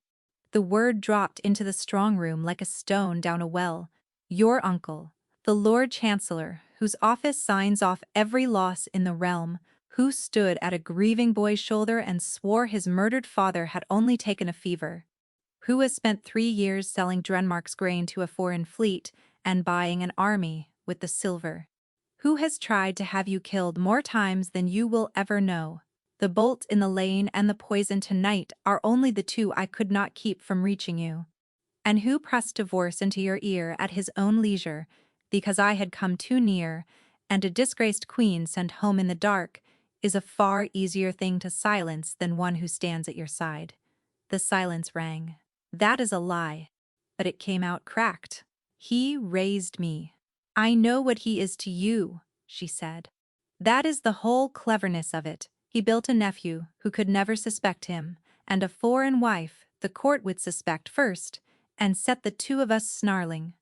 The word dropped into the strong room like a stone down a well. Your uncle, the Lord Chancellor, whose office signs off every loss in the realm, who stood at a grieving boy's shoulder and swore his murdered father had only taken a fever, Who has spent 3 years selling Denmark's grain to a foreign fleet and buying an army with the silver? Who has tried to have you killed more times than you will ever know? The bolt in the lane and the poison tonight are only the two I could not keep from reaching you. And who pressed divorce into your ear at his own leisure, because I had come too near, and a disgraced queen sent home in the dark is a far easier thing to silence than one who stands at your side. The silence rang. That is a lie. But it came out cracked. He raised me. I know what he is to you, she said. That is the whole cleverness of it. He built a nephew who could never suspect him, and a foreign wife the court would suspect first, and set the two of us snarling.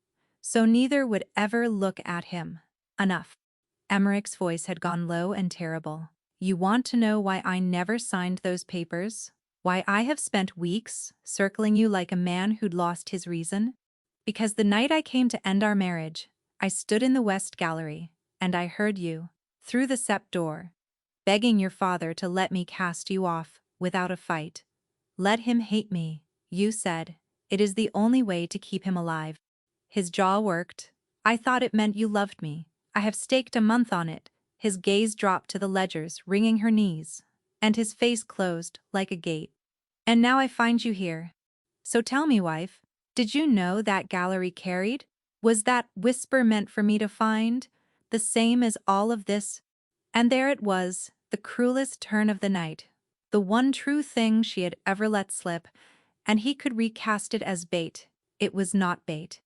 So neither would ever look at him. Enough. Emmerich's voice had gone low and terrible. You want to know why I never signed those papers? Why I have spent weeks circling you like a man who'd lost his reason? Because the night I came to end our marriage, I stood in the West Gallery, and I heard you, through the sept door, begging your father to let me cast you off without a fight. Let him hate me, you said. It is the only way to keep him alive. His jaw worked. I thought it meant you loved me. I have staked a month on it. His gaze dropped to the ledgers, wringing her knees, and his face closed like a gate. And now I find you here. So tell me, wife, did you know that gallery carried? Was that whisper meant for me to find? The same as all of this? And there it was, the cruelest turn of the night. The one true thing she had ever let slip, and he could recast it as bait. It was not bait.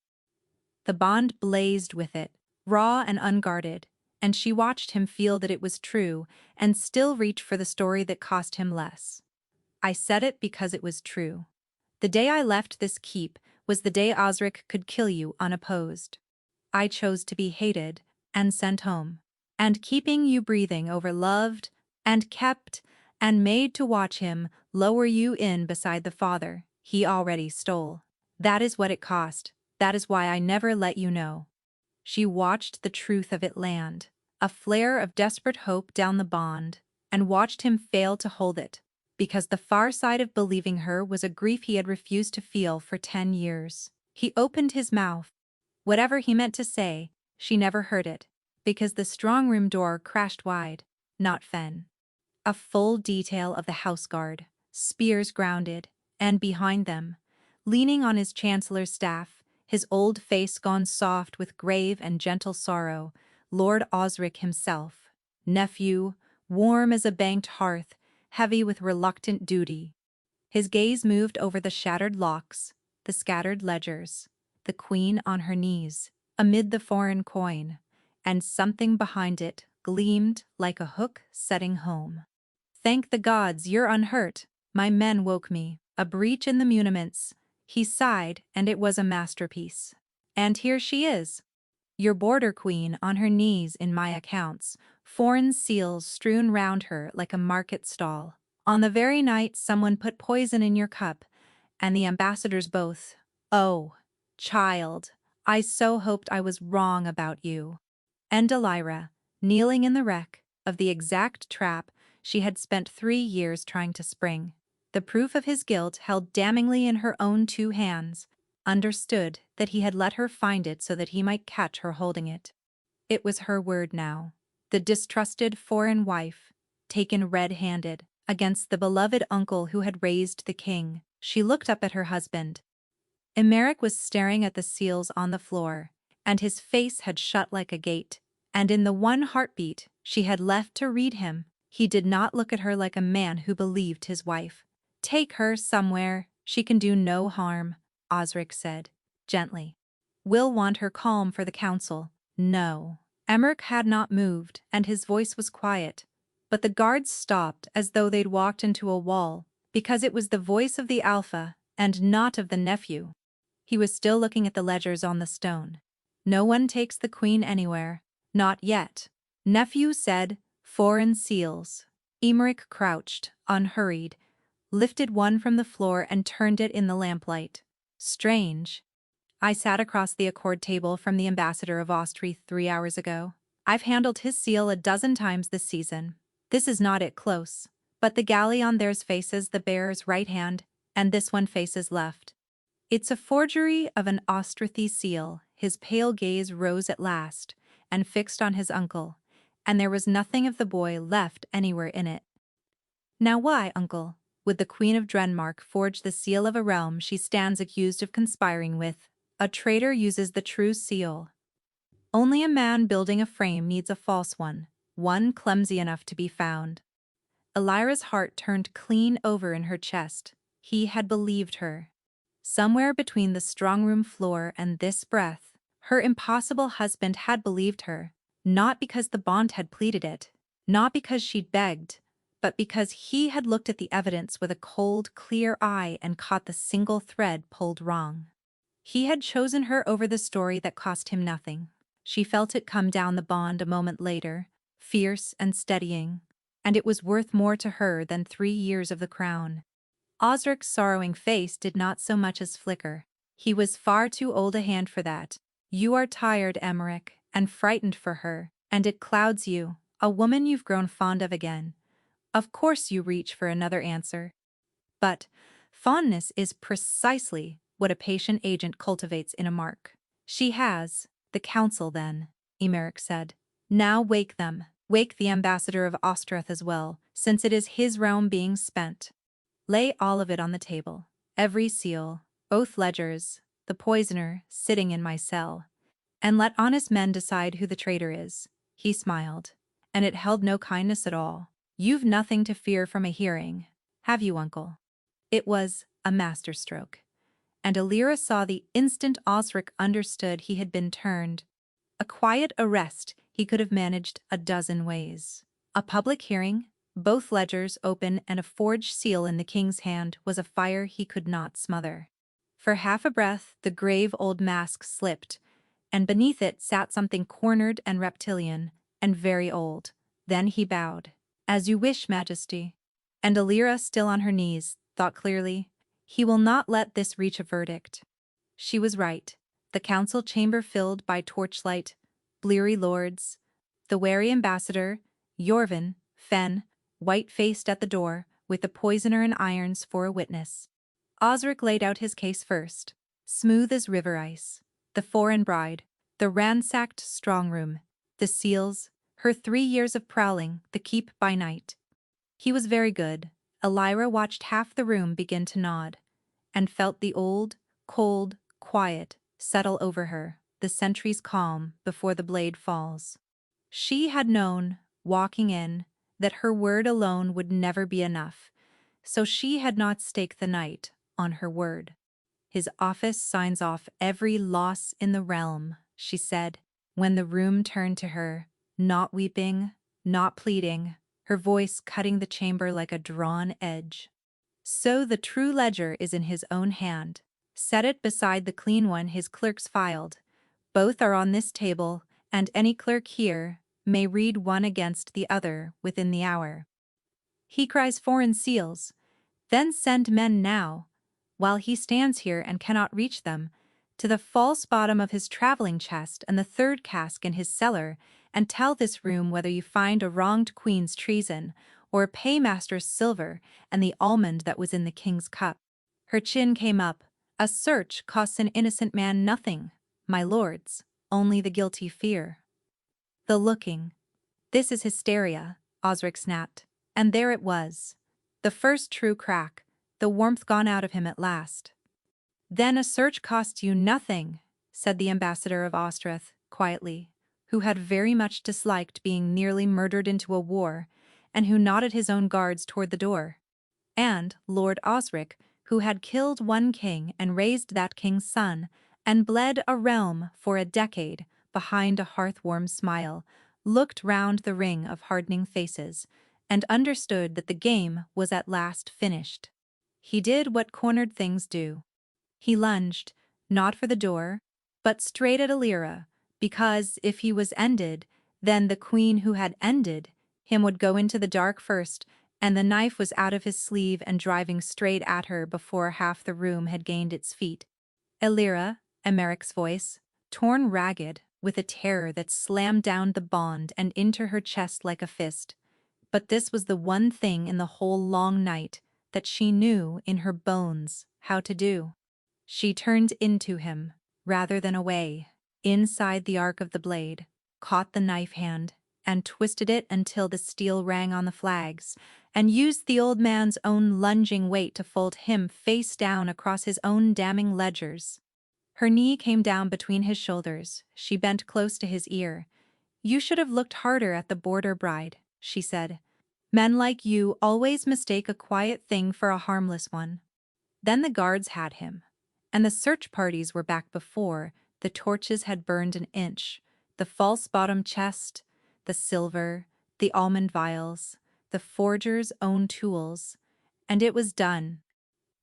The bond blazed with it, raw and unguarded, and she watched him feel that it was true and still reach for the story that cost him less. I said it because it was true. The day I left this keep was the day Osric could kill you unopposed. I chose to be hated and sent home, and keeping you breathing over loved and kept and made to watch him lower you in beside the father he already stole. That is what it cost. That is why I never let you know. She watched the truth of it land, a flare of desperate hope down the bond, and watched him fail to hold it, because the far side of believing her was a grief he had refused to feel for 10 years. He opened his mouth. Whatever he meant to say, she never heard it, because the strong room door crashed wide, not Fen. A full detail of the house guard, spears grounded, and behind them, leaning on his chancellor's staff, his old face gone soft with grave and gentle sorrow, Lord Osric himself, nephew, warm as a banked hearth, heavy with reluctant duty. His gaze moved over the shattered locks, the scattered ledgers, the queen on her knees, amid the foreign coin, and something behind it gleamed like a hook setting home. Thank the gods you're unhurt. My men woke me. A breach in the muniments. He sighed, and it was a masterpiece. And here she is, your border queen on her knees in my accounts, foreign seals strewn round her like a market stall. On the very night someone put poison in your cup, and the ambassadors both. Oh, child, I so hoped I was wrong about you. And Delira, kneeling in the wreck of the exact trap she had spent 3 years trying to spring, the proof of his guilt held damningly in her own 2 hands, understood that he had let her find it so that he might catch her holding it. It was her word now, the distrusted foreign wife, taken red-handed, against the beloved uncle who had raised the king. She looked up at her husband. Emeric was staring at the seals on the floor, and his face had shut like a gate, and in the one heartbeat she had left to read him, he did not look at her like a man who believed his wife. Take her somewhere, she can do no harm, Osric said, gently. We'll want her calm for the council. No. Emeric had not moved, and his voice was quiet, but the guards stopped as though they'd walked into a wall, because it was the voice of the alpha and not of the nephew. He was still looking at the ledgers on the stone. No one takes the queen anywhere. Not yet. Nephew said, foreign seals. Emeric crouched, unhurried, lifted one from the floor and turned it in the lamplight. Strange. I sat across the accord table from the ambassador of Austria 3 hours ago. I've handled his seal a dozen times this season. This is not it close, but the galley on theirs faces the bearer's right hand, and this one faces left. It's a forgery of an Ostrothy seal. His pale gaze rose at last, and fixed on his uncle, and there was nothing of the boy left anywhere in it. Now why, uncle, would the Queen of Drenmark forge the seal of a realm she stands accused of conspiring with? A traitor uses the true seal. Only a man building a frame needs a false one clumsy enough to be found. Elira's heart turned clean over in her chest. He had believed her. Somewhere between the strong-room floor and this breath, her impossible husband had believed her, not because the bond had pleaded it, not because she'd begged, but because he had looked at the evidence with a cold, clear eye and caught the single thread pulled wrong. He had chosen her over the story that cost him nothing. She felt it come down the bond a moment later, fierce and steadying, and it was worth more to her than 3 years of the crown. Osric's sorrowing face did not so much as flicker. He was far too old a hand for that. You are tired, Emmerich, and frightened for her, and it clouds you, a woman you've grown fond of again. Of course you reach for another answer. But fondness is precisely what a patient agent cultivates in a mark. She has, the council then, Emmerich said. Now wake them, wake the ambassador of Ostrath as well, since it is his realm being spent. Lay all of it on the table, every seal, oath ledgers, the poisoner sitting in my cell, and let honest men decide who the traitor is. He smiled, and it held no kindness at all. You've nothing to fear from a hearing, have you, uncle? It was a masterstroke, and Elira saw the instant Osric understood he had been turned. A quiet arrest he could have managed a dozen ways. A public hearing, both ledgers open and a forged seal in the king's hand, was a fire he could not smother. For half a breath the grave old mask slipped, and beneath it sat something cornered and reptilian, and very old. Then he bowed. As you wish, Majesty. And Elira, still on her knees, thought clearly, he will not let this reach a verdict. She was right. The council chamber filled by torchlight, bleary lords, the wary ambassador, Yorvin, Fen, white-faced at the door, with the poisoner in irons for a witness. Osric laid out his case first, smooth as river ice. The foreign bride, the ransacked strong-room, the seals, her 3 years of prowling, the keep by night. He was very good. Elira watched half the room begin to nod, and felt the old, cold, quiet settle over her, the sentry's calm before the blade falls. She had known, walking in, that her word alone would never be enough, so she had not staked the night on her word. His office signs off every loss in the realm, she said, when the room turned to her, not weeping, not pleading, her voice cutting the chamber like a drawn edge. So the true ledger is in his own hand. Set it beside the clean one his clerks filed. Both are on this table, and any clerk here may read one against the other within the hour. He cries foreign seals, then send men now, while he stands here and cannot reach them, to the false bottom of his traveling chest and the third cask in his cellar, and tell this room whether you find a wronged queen's treason, or a paymaster's silver and the almond that was in the king's cup. Her chin came up. A search costs an innocent man nothing, my lords, only the guilty fear. The looking. This is hysteria, Osric snapped. And there it was. The first true crack, the warmth gone out of him at last. Then a search costs you nothing, said the ambassador of Ostrath, quietly, who had very much disliked being nearly murdered into a war, and who nodded his own guards toward the door. And Lord Osric, who had killed one king and raised that king's son, and bled a realm for a decade behind a hearth-warm smile, looked round the ring of hardening faces, and understood that the game was at last finished. He did what cornered things do. He lunged, not for the door, but straight at Elira, because if he was ended, then the queen who had ended him would go into the dark first, and the knife was out of his sleeve and driving straight at her before half the room had gained its feet. Elira, Emmerich's voice, torn ragged with a terror that slammed down the bond and into her chest like a fist. But this was the one thing in the whole long night that she knew in her bones how to do. She turned into him, rather than away, inside the arc of the blade, caught the knife hand, and twisted it until the steel rang on the flags, and used the old man's own lunging weight to fold him face down across his own damning ledgers. Her knee came down between his shoulders. She bent close to his ear. "You should have looked harder at the border bride," she said. "Men like you always mistake a quiet thing for a harmless one." Then the guards had him, and the search parties were back before the torches had burned an inch, the false-bottom chest, the silver, the almond vials, the forger's own tools, and it was done.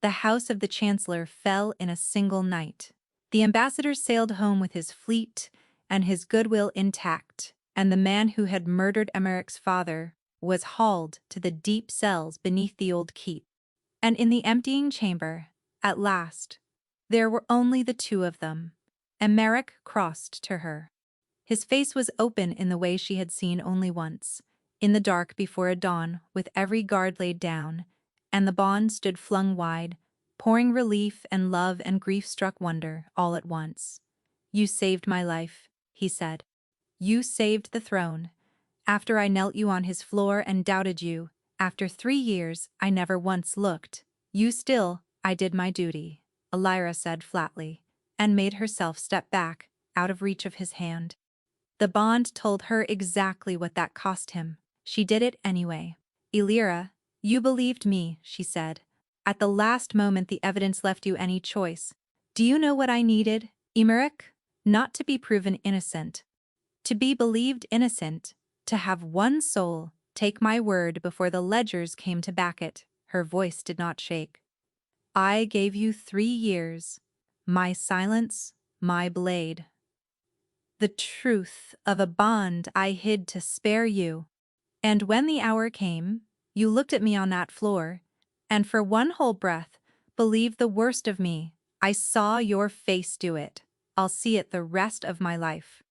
The house of the chancellor fell in a single night. The ambassador sailed home with his fleet and his goodwill intact, and the man who had murdered Emeric's father was hauled to the deep cells beneath the old keep. And in the emptying chamber, at last, there were only the two of them. Emeric crossed to her. His face was open in the way she had seen only once, in the dark before a dawn with every guard laid down, and the bond stood flung wide, pouring relief and love and grief-struck wonder all at once. "You saved my life," he said. "You saved the throne. After I knelt you on his floor and doubted you, after 3 years I never once looked. You still, I did my duty," Elira said flatly, and made herself step back, out of reach of his hand. The bond told her exactly what that cost him. She did it anyway. "Elira, you believed me," she said. "At the last moment the evidence left you any choice. Do you know what I needed, Emeric? Not to be proven innocent. To be believed innocent. To have one soul take my word before the ledgers came to back it." Her voice did not shake. "I gave you 3 years. My silence, my blade. The truth of a bond I hid to spare you. And when the hour came, you looked at me on that floor, and for one whole breath, believed the worst of me. I saw your face do it. I'll see it the rest of my life."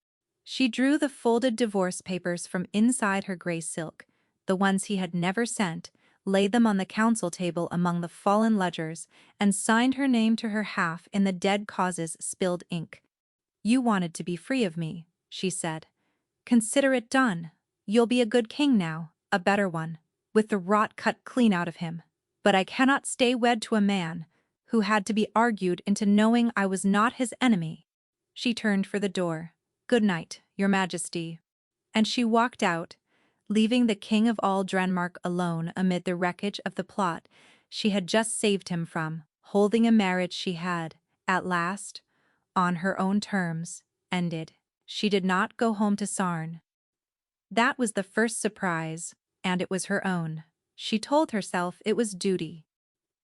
She drew the folded divorce papers from inside her gray silk, the ones he had never sent, laid them on the council table among the fallen ledgers, and signed her name to her half in the dead cause's spilled ink. "You wanted to be free of me," she said. "Consider it done. You'll be a good king now, a better one, with the rot cut clean out of him. But I cannot stay wed to a man who had to be argued into knowing I was not his enemy." She turned for the door. "Good night, Your Majesty." And she walked out, leaving the king of all Drenmark alone amid the wreckage of the plot she had just saved him from, holding a marriage she had, at last, on her own terms, ended. She did not go home to Sarn. That was the first surprise, and it was her own. She told herself it was duty.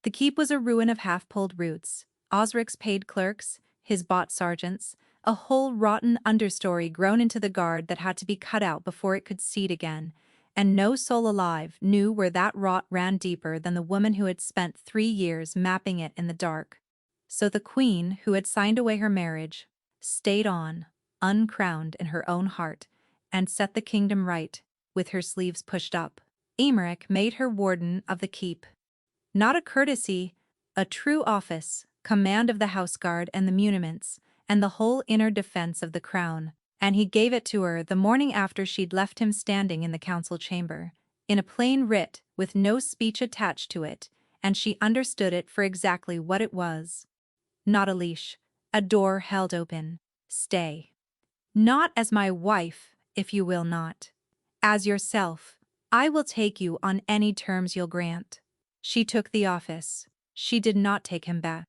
The keep was a ruin of half-pulled roots, Osric's paid clerks, his bought sergeants, a whole rotten understory grown into the guard that had to be cut out before it could seed again, and no soul alive knew where that rot ran deeper than the woman who had spent 3 years mapping it in the dark. So the queen, who had signed away her marriage, stayed on, uncrowned in her own heart, and set the kingdom right, with her sleeves pushed up. Emeric made her warden of the keep. Not a courtesy, a true office, command of the houseguard and the muniments, and the whole inner defense of the crown, and he gave it to her the morning after she'd left him standing in the council chamber, in a plain writ with no speech attached to it, and she understood it for exactly what it was. Not a leash, a door held open. Stay. Not as my wife, if you will not. As yourself, I will take you on any terms you'll grant. She took the office. She did not take him back.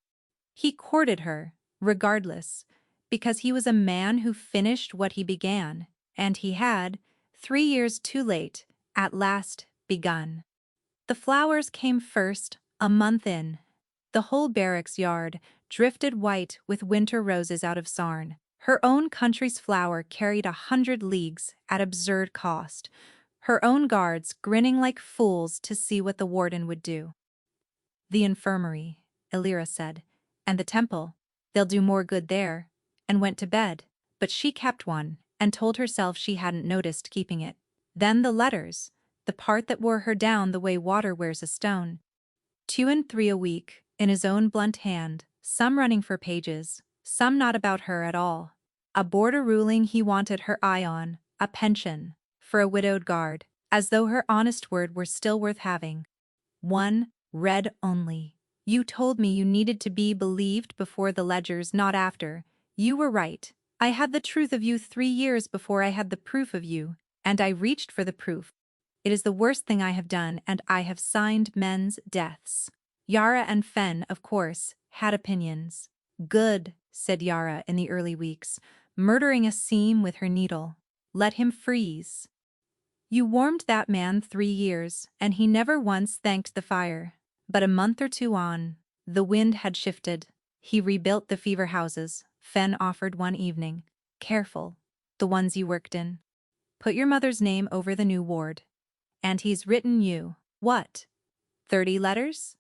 He courted her, regardless, because he was a man who finished what he began, and he had, 3 years too late, at last begun. The flowers came first, a month in. The whole barracks yard drifted white with winter roses out of Sarn. Her own country's flower carried 100 leagues at absurd cost, her own guards grinning like fools to see what the warden would do. "The infirmary," Elira said, "and the temple, they'll do more good there," and went to bed. But she kept one, and told herself she hadn't noticed keeping it. Then the letters, the part that wore her down the way water wears a stone. 2 and 3 a week, in his own blunt hand, some running for pages, some not about her at all. A border ruling he wanted her eye on, a pension, for a widowed guard, as though her honest word were still worth having. One, read only. You told me you needed to be believed before the ledgers, not after. You were right. I had the truth of you 3 years before I had the proof of you, and I reached for the proof. It is the worst thing I have done, and I have signed men's deaths. Yara and Fen, of course, had opinions. Good, said Yara in the early weeks, murdering a seam with her needle. Let him freeze. You warmed that man 3 years, and he never once thanked the fire. But a month or two on, the wind had shifted. He rebuilt the fever houses, Fen offered one evening. Careful, the ones you worked in. Put your mother's name over the new ward. And he's written you, what, 30 letters?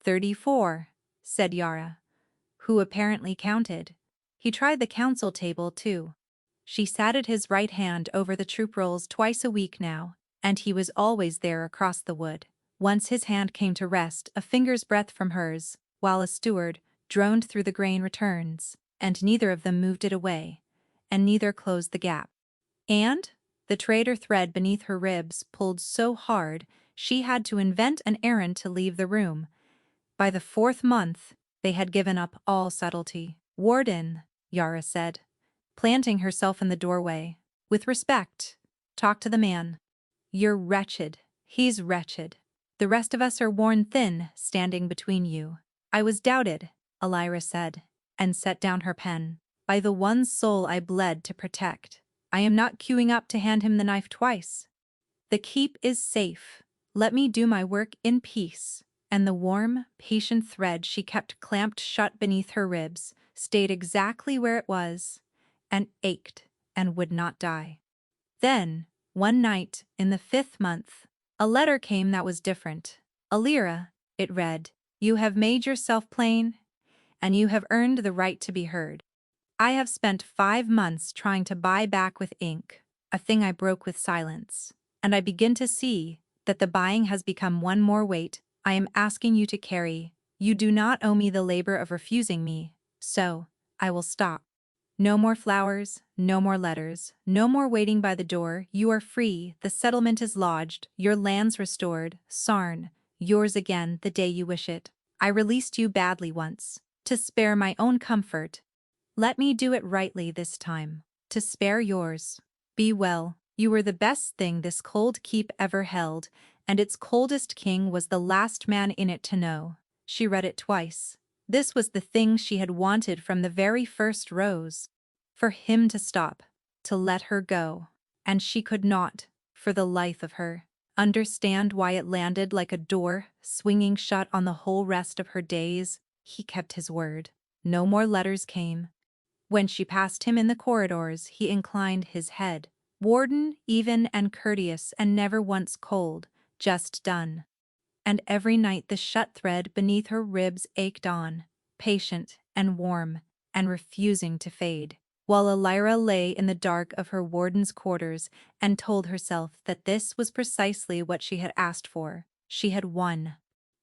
34, said Yara, who apparently counted. He tried the council table, too. She sat at his right hand over the troop rolls twice a week now, and he was always there across the wood. Once his hand came to rest a finger's breadth from hers, while a steward droned through the grain returns, and neither of them moved it away, and neither closed the gap. And the traitor thread beneath her ribs pulled so hard she had to invent an errand to leave the room. By the 4th month, they had given up all subtlety. Warden, Yara said, planting herself in the doorway. With respect, talk to the man. You're wretched. He's wretched. The rest of us are worn thin, standing between you. I was doubted, Elira said, and set down her pen. By the one soul I bled to protect. I am not queuing up to hand him the knife twice. The keep is safe. Let me do my work in peace. And the warm, patient thread she kept clamped shut beneath her ribs stayed exactly where it was, and ached and would not die. Then, one night in the 5th month, a letter came that was different. Elira, it read, you have made yourself plain, and you have earned the right to be heard. I have spent 5 months trying to buy back with ink, a thing I broke with silence, and I begin to see that the buying has become one more weight I am asking you to carry. You do not owe me the labor of refusing me, so I will stop. No more flowers, no more letters, no more waiting by the door. You are free, the settlement is lodged, your lands restored, Sarn, yours again the day you wish it. I released you badly once, to spare my own comfort. Let me do it rightly this time, to spare yours. Be well, you were the best thing this cold keep ever held, and its coldest king was the last man in it to know. She read it twice. This was the thing she had wanted from the very first rose. For him to stop, to let her go. And she could not, for the life of her, understand why it landed like a door, swinging shut on the whole rest of her days. He kept his word. No more letters came. When she passed him in the corridors, he inclined his head. Warden, even and courteous, and never once cold, just done. And every night the shut thread beneath her ribs ached on, patient and warm, and refusing to fade, while Elira lay in the dark of her warden's quarters and told herself that this was precisely what she had asked for. She had won.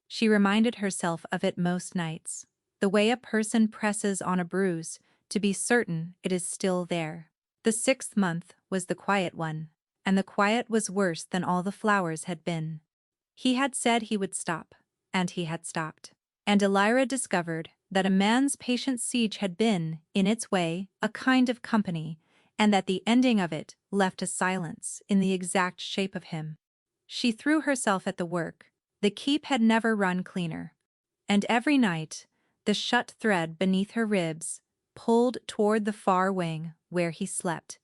She reminded herself of it most nights, the way a person presses on a bruise, to be certain it is still there. The 6th month was the quiet one, and the quiet was worse than all the flowers had been. He had said he would stop, and he had stopped. And Elira discovered that a man's patient siege had been, in its way, a kind of company, and that the ending of it left a silence in the exact shape of him. She threw herself at the work. The keep had never run cleaner. And every night, the shut thread beneath her ribs pulled toward the far wing where he slept,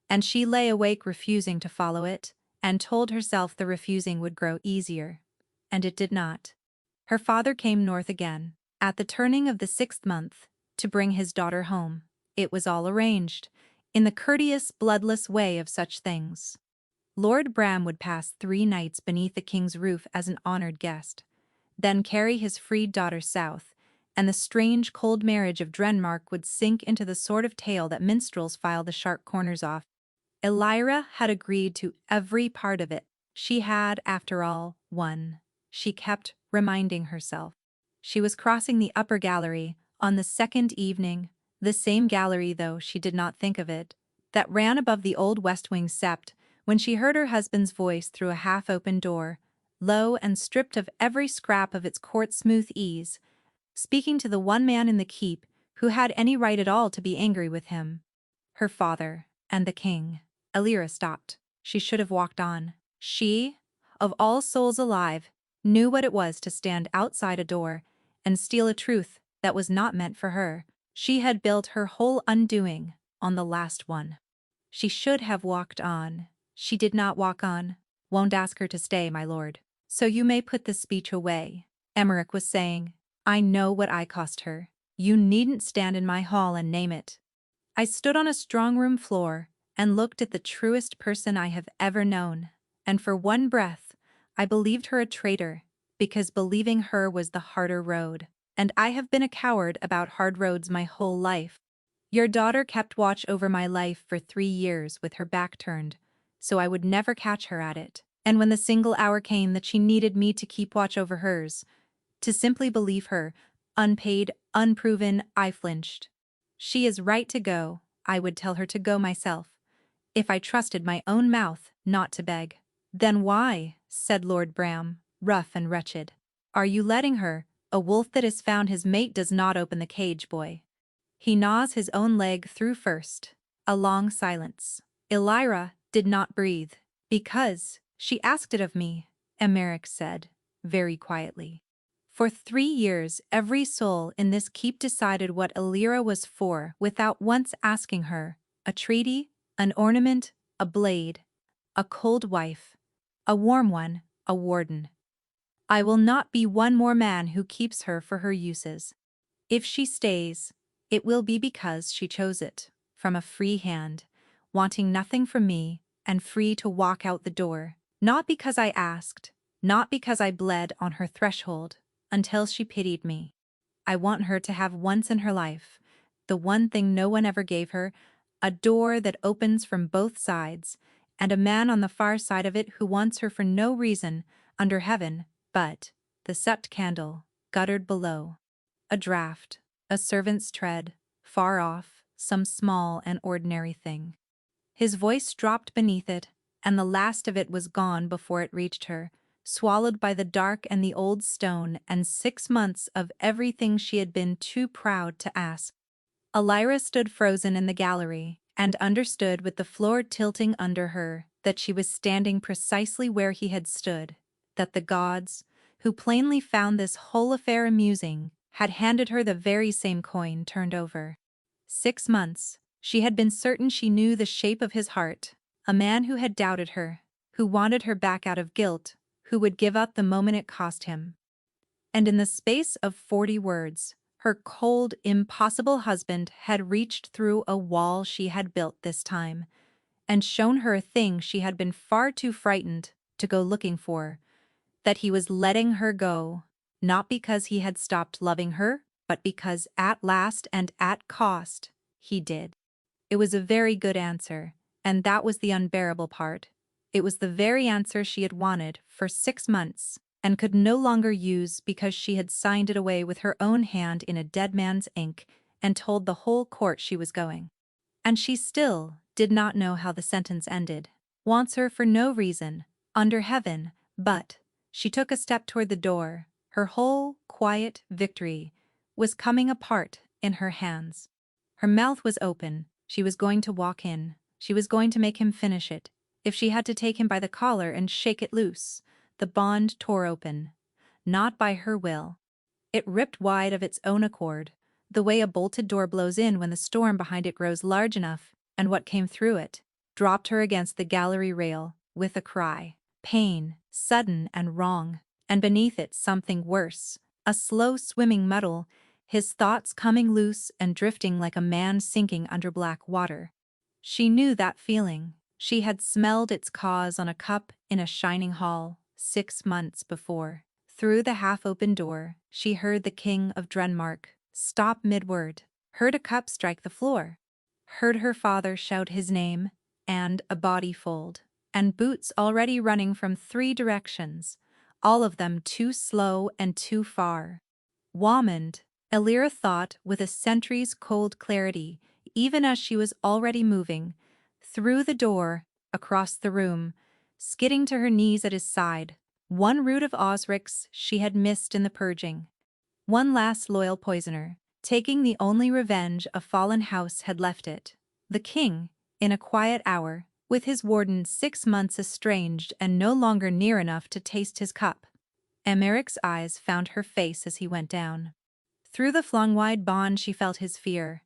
and she lay awake refusing to follow it, and told herself the refusing would grow easier. And it did not. Her father came north again, at the turning of the 6th month, to bring his daughter home. It was all arranged, in the courteous, bloodless way of such things. Lord Bram would pass 3 nights beneath the king's roof as an honored guest, then carry his freed daughter south, and the strange, cold marriage of Drenmark would sink into the sort of tale that minstrels file the sharp corners off. Elira had agreed to every part of it. She had, after all, won. She kept reminding herself. She was crossing the upper gallery, On the second evening, the same gallery, though she did not think of it, that ran above the old West Wing sept, when she heard her husband's voice through a half-open door, low and stripped of every scrap of its court-smooth ease, speaking to the one man in the keep who had any right at all to be angry with him. Her father, and the king. Elira stopped. She should have walked on. She, of all souls alive, knew what it was to stand outside a door and steal a truth that was not meant for her. She had built her whole undoing on the last one. She should have walked on. She did not walk on. Won't ask her to stay, my lord. So you may put this speech away. Emmerich was saying, I know what I cost her. You needn't stand in my hall and name it. I stood on a strong-room floor and looked at the truest person I have ever known, and for one breath, I believed her a traitor, because believing her was the harder road, and I have been a coward about hard roads my whole life. Your daughter kept watch over my life for 3 years with her back turned, so I would never catch her at it, and when the single hour came that she needed me to keep watch over hers, to simply believe her, unpaid, unproven, I flinched. She is right to go, I would tell her to go myself, if I trusted my own mouth not to beg. Then why, said Lord Bram, rough and wretched, are you letting her? A wolf that has found his mate does not open the cage, boy. He gnaws his own leg through first. A long silence. Elira did not breathe. Because she asked it of me, Emmerich said, very quietly. For 3 years every soul in this keep decided what Elira was for without once asking her, a treaty, an ornament, a blade, a cold wife, a warm one, a warden. I will not be one more man who keeps her for her uses. If she stays, it will be because she chose it, from a free hand, wanting nothing from me, and free to walk out the door, not because I asked, not because I bled on her threshold, until she pitied me. I want her to have once in her life, the one thing no one ever gave her, a door that opens from both sides, and a man on the far side of it who wants her for no reason under heaven but the sept candle, guttered below. A draught, a servant's tread, far off, some small and ordinary thing. His voice dropped beneath it, and the last of it was gone before it reached her, swallowed by the dark and the old stone and 6 months of everything she had been too proud to ask. Elira stood frozen in the gallery, and understood with the floor tilting under her that she was standing precisely where he had stood, that the gods, who plainly found this whole affair amusing, had handed her the very same coin turned over. 6 months, she had been certain she knew the shape of his heart, a man who had doubted her, who wanted her back out of guilt, who would give up the moment it cost him. And in the space of 40 words, her cold, impossible husband had reached through a wall she had built this time, and shown her a thing she had been far too frightened to go looking for, that he was letting her go, not because he had stopped loving her, but because at last and at cost, he did. It was a very good answer, and that was the unbearable part. It was the very answer she had wanted for 6 months, and could no longer use because she had signed it away with her own hand in a dead man's ink and told the whole court she was going. And she still did not know how the sentence ended. Wants her for no reason, under heaven, but she took a step toward the door. Her whole quiet victory was coming apart in her hands. Her mouth was open. She was going to walk in. She was going to make him finish it. If she had to take him by the collar and shake it loose, the bond tore open. Not by her will. It ripped wide of its own accord, the way a bolted door blows in when the storm behind it grows large enough, and what came through it dropped her against the gallery rail with a cry. Pain, sudden and wrong, and beneath it something worse, a slow swimming muddle, his thoughts coming loose and drifting like a man sinking under black water. She knew that feeling. She had smelled its cause on a cup in a shining hall 6 months before. Through the half-open door, she heard the King of Denmark stop mid-word, heard a cup strike the floor, heard her father shout his name, and a body fold, and boots already running from 3 directions, all of them too slow and too far. Womand, Elira thought with a sentry's cold clarity, even as she was already moving, through the door, across the room, skidding to her knees at his side. One root of Osric's she had missed in the purging. One last loyal poisoner, taking the only revenge a fallen house had left it. The king, in a quiet hour, with his warden 6 months estranged and no longer near enough to taste his cup. Emeric's eyes found her face as he went down. Through the flung-wide bond she felt his fear,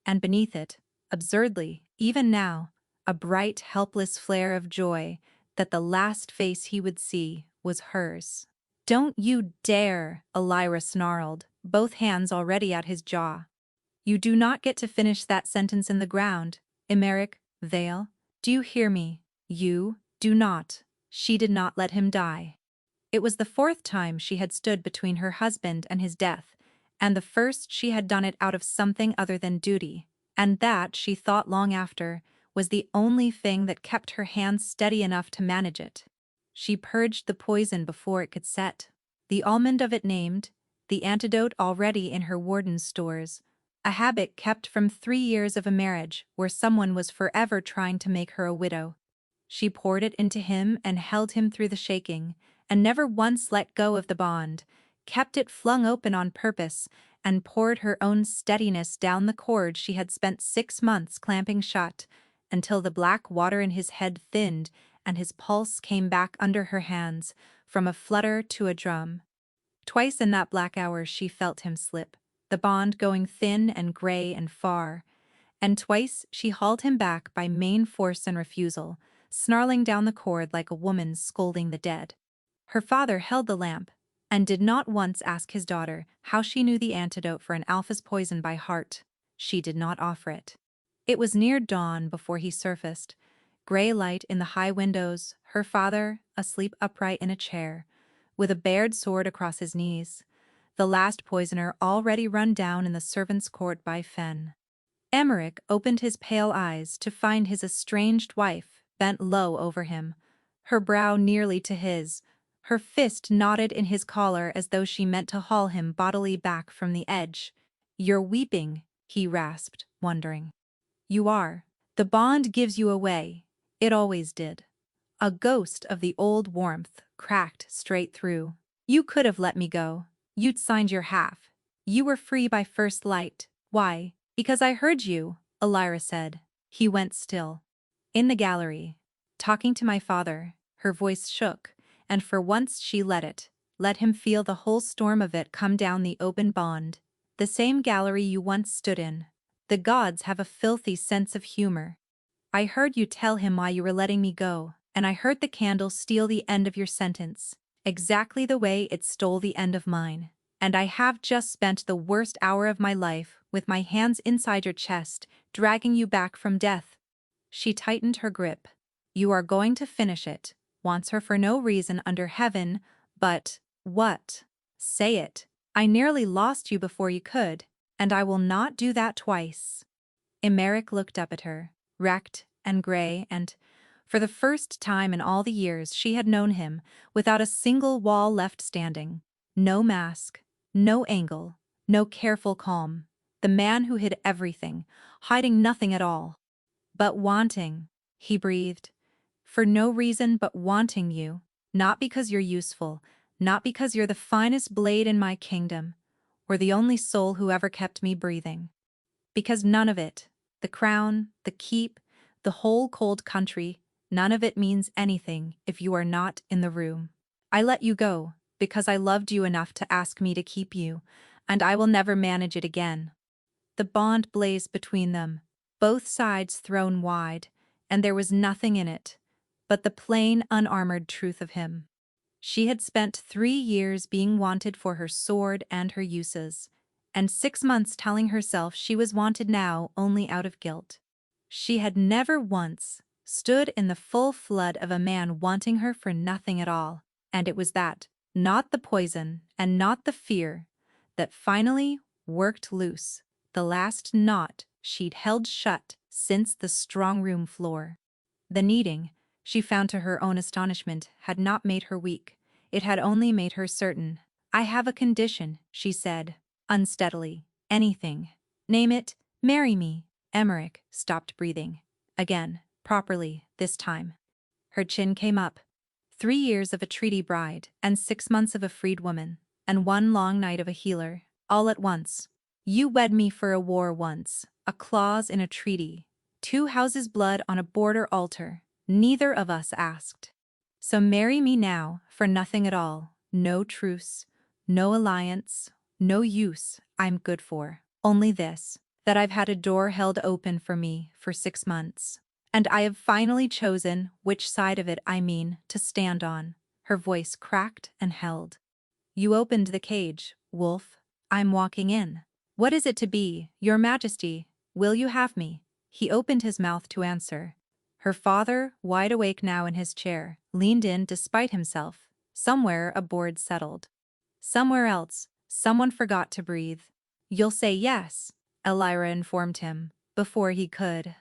and beneath it, absurdly, even now, a bright, helpless flare of joy that the last face he would see was hers. "Don't you dare," Elira snarled, both hands already at his jaw. "You do not get to finish that sentence in the ground, Emeric Vale. Do you hear me? You do not." She did not let him die. It was the 4th time she had stood between her husband and his death, and the first she had done it out of something other than duty, and that, she thought long after, was the only thing that kept her hands steady enough to manage it. She purged the poison before it could set. The almond of it named, the antidote already in her warden's stores, a habit kept from 3 years of a marriage where someone was forever trying to make her a widow. She poured it into him and held him through the shaking, and never once let go of the bond, kept it flung open on purpose, and poured her own steadiness down the cord she had spent 6 months clamping shut, until the black water in his head thinned and his pulse came back under her hands, from a flutter to a drum. Twice in that black hour she felt him slip, the bond going thin and gray and far, and twice she hauled him back by main force and refusal, snarling down the cord like a woman scolding the dead. Her father held the lamp, and did not once ask his daughter how she knew the antidote for an alpha's poison by heart. She did not offer it. It was near dawn before he surfaced, gray light in the high windows, her father asleep upright in a chair, with a bared sword across his knees, the last poisoner already run down in the servants' court by Fen. Emeric opened his pale eyes to find his estranged wife bent low over him, her brow nearly to his, her fist knotted in his collar as though she meant to haul him bodily back from the edge. "You're weeping," he rasped, wondering. "You are. The bond gives you away. It always did." A ghost of the old warmth cracked straight through. "You could have let me go. You'd signed your half. You were free by first light. Why?" "Because I heard you," Elira said. He went still. In the gallery, talking to my father, her voice shook, and for once she let him feel the whole storm of it come down the open bond. "The same gallery you once stood in. The gods have a filthy sense of humor. I heard you tell him why you were letting me go, and I heard the candle steal the end of your sentence, exactly the way it stole the end of mine. And I have just spent the worst hour of my life with my hands inside your chest, dragging you back from death." She tightened her grip. "You are going to finish it." Wants her for no reason under heaven, but what? Say it. "I nearly lost you before you could, and I will not do that twice." Emeric looked up at her, wrecked and gray, and, for the first time in all the years she had known him, without a single wall left standing. No mask, no angle, no careful calm. The man who hid everything, hiding nothing at all. "But wanting," he breathed. "For no reason but wanting you, not because you're useful, not because you're the finest blade in my kingdom, or the only soul who ever kept me breathing. Because none of it, the crown, the keep, the whole cold country, none of it means anything if you are not in the room. I let you go because I loved you enough to ask me to keep you, and I will never manage it again." The bond blazed between them, both sides thrown wide, and there was nothing in it but the plain, unarmored truth of him. She had spent 3 years being wanted for her sword and her uses, and 6 months telling herself she was wanted now only out of guilt. She had never once stood in the full flood of a man wanting her for nothing at all, and it was that, not the poison and not the fear, that finally worked loose the last knot she'd held shut since the strong room floor. The kneading, she found to her own astonishment, had not made her weak. It had only made her certain. "I have a condition," she said. unsteadily. Anything. Name it. Marry me. Emmerich stopped breathing. Again, properly, this time. Her chin came up. 3 years of a treaty bride, and 6 months of a freed woman, and 1 long night of a healer, all at once. You wed me for a war once, a clause in a treaty, 2 houses' blood on a border altar, neither of us asked. So marry me now, for nothing at all, no truce, no alliance, no use I'm good for, only this, that I've had a door held open for me for 6 months. And I have finally chosen which side of it I mean to stand on. Her voice cracked and held. You opened the cage, Wolf. I'm walking in. What is it to be, Your Majesty? Will you have me? He opened his mouth to answer. Her father, wide awake now in his chair, leaned in despite himself. Somewhere a board settled. Somewhere else, someone forgot to breathe. You'll say yes, Elira informed him, before he could.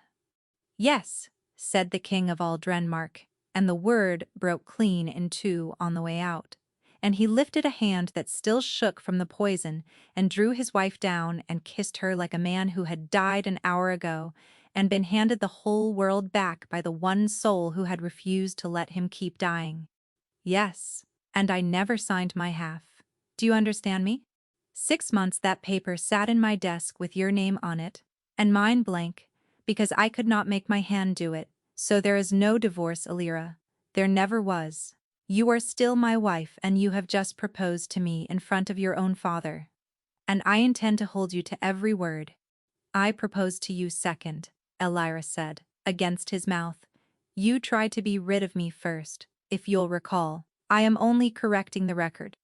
Yes, said the king of all Denmark, and the word broke clean in two on the way out. And he lifted a hand that still shook from the poison and drew his wife down and kissed her like a man who had died an hour ago and been handed the whole world back by the one soul who had refused to let him keep dying. Yes, and I never signed my half. Do you understand me? 6 months that paper sat in my desk with your name on it, and mine blank, because I could not make my hand do it. So there is no divorce, Elira. There never was. You are still my wife and you have just proposed to me in front of your own father. And I intend to hold you to every word. I proposed to you second, Elira said, against his mouth. You tried to be rid of me first, if you'll recall. I am only correcting the record.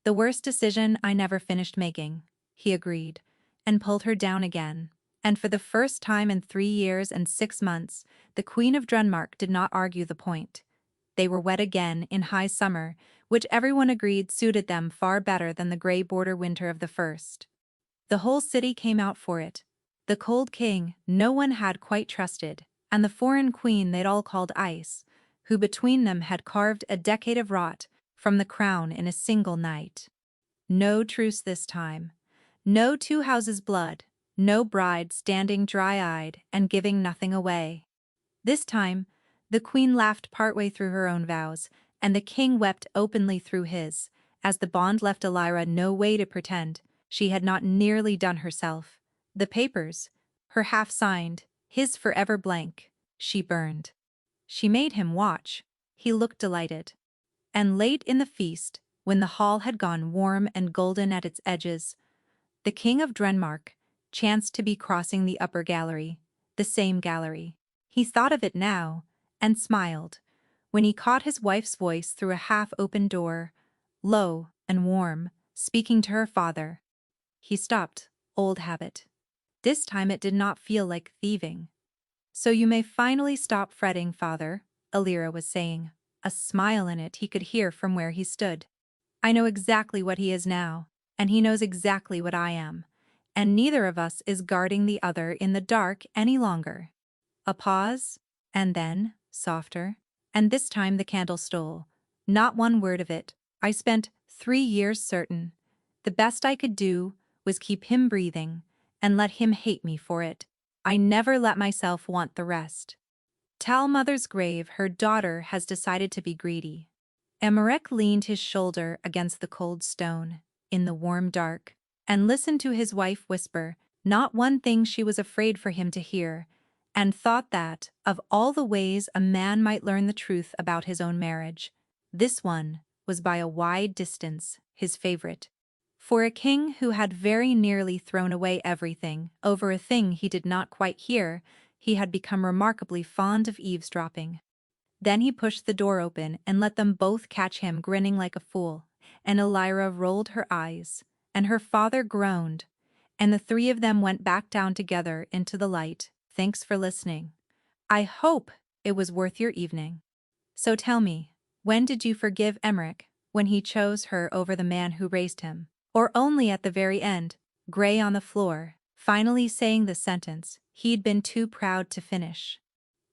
The worst decision I never finished making, he agreed, and pulled her down again. And for the first time in 3 years and 6 months, the Queen of Denmark did not argue the point. They were wed again in high summer, which everyone agreed suited them far better than the grey border winter of the first. The whole city came out for it. The cold king no one had quite trusted, and the foreign queen they'd all called Ice, who between them had carved a decade of rot from the crown in a single night. No truce this time. No 2 houses' blood. No bride standing dry-eyed and giving nothing away. This time, the queen laughed partway through her own vows, and the king wept openly through his, as the bond left Elira no way to pretend she had not nearly done herself. The papers, her half-signed, his forever blank, she burned. She made him watch. He looked delighted. And late in the feast, when the hall had gone warm and golden at its edges, the king of Denmark chanced to be crossing the upper gallery, the same gallery. He thought of it now, and smiled, when he caught his wife's voice through a half-open door, low and warm, speaking to her father. He stopped, old habit. This time it did not feel like thieving. So you may finally stop fretting, father, Elira was saying, a smile in it he could hear from where he stood. I know exactly what he is now, and he knows exactly what I am, and neither of us is guarding the other in the dark any longer. A pause, and then, softer, and this time the candle stole. Not one word of it. I spent 3 years certain. The best I could do was keep him breathing, and let him hate me for it. I never let myself want the rest. Tell mother's grave her daughter has decided to be greedy. Emmerich leaned his shoulder against the cold stone, in the warm dark, and listened to his wife whisper not one thing she was afraid for him to hear, and thought that, of all the ways a man might learn the truth about his own marriage, this one was by a wide distance his favorite. For a king who had very nearly thrown away everything over a thing he did not quite hear, he had become remarkably fond of eavesdropping. Then he pushed the door open and let them both catch him grinning like a fool, and Elira rolled her eyes, and her father groaned, and the 3 of them went back down together into the light. Thanks for listening. I hope it was worth your evening. So tell me, when did you forgive Emmerich when he chose her over the man who raised him? Or only at the very end, gray on the floor, finally saying the sentence he'd been too proud to finish?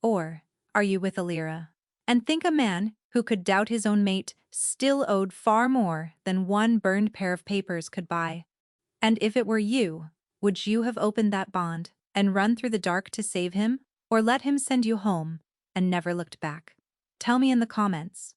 Or are you with Elira, and think a man who could doubt his own mate still owed far more than one burned pair of papers could buy? And if it were you, would you have opened that bond and run through the dark to save him, or let him send you home and never looked back? Tell me in the comments.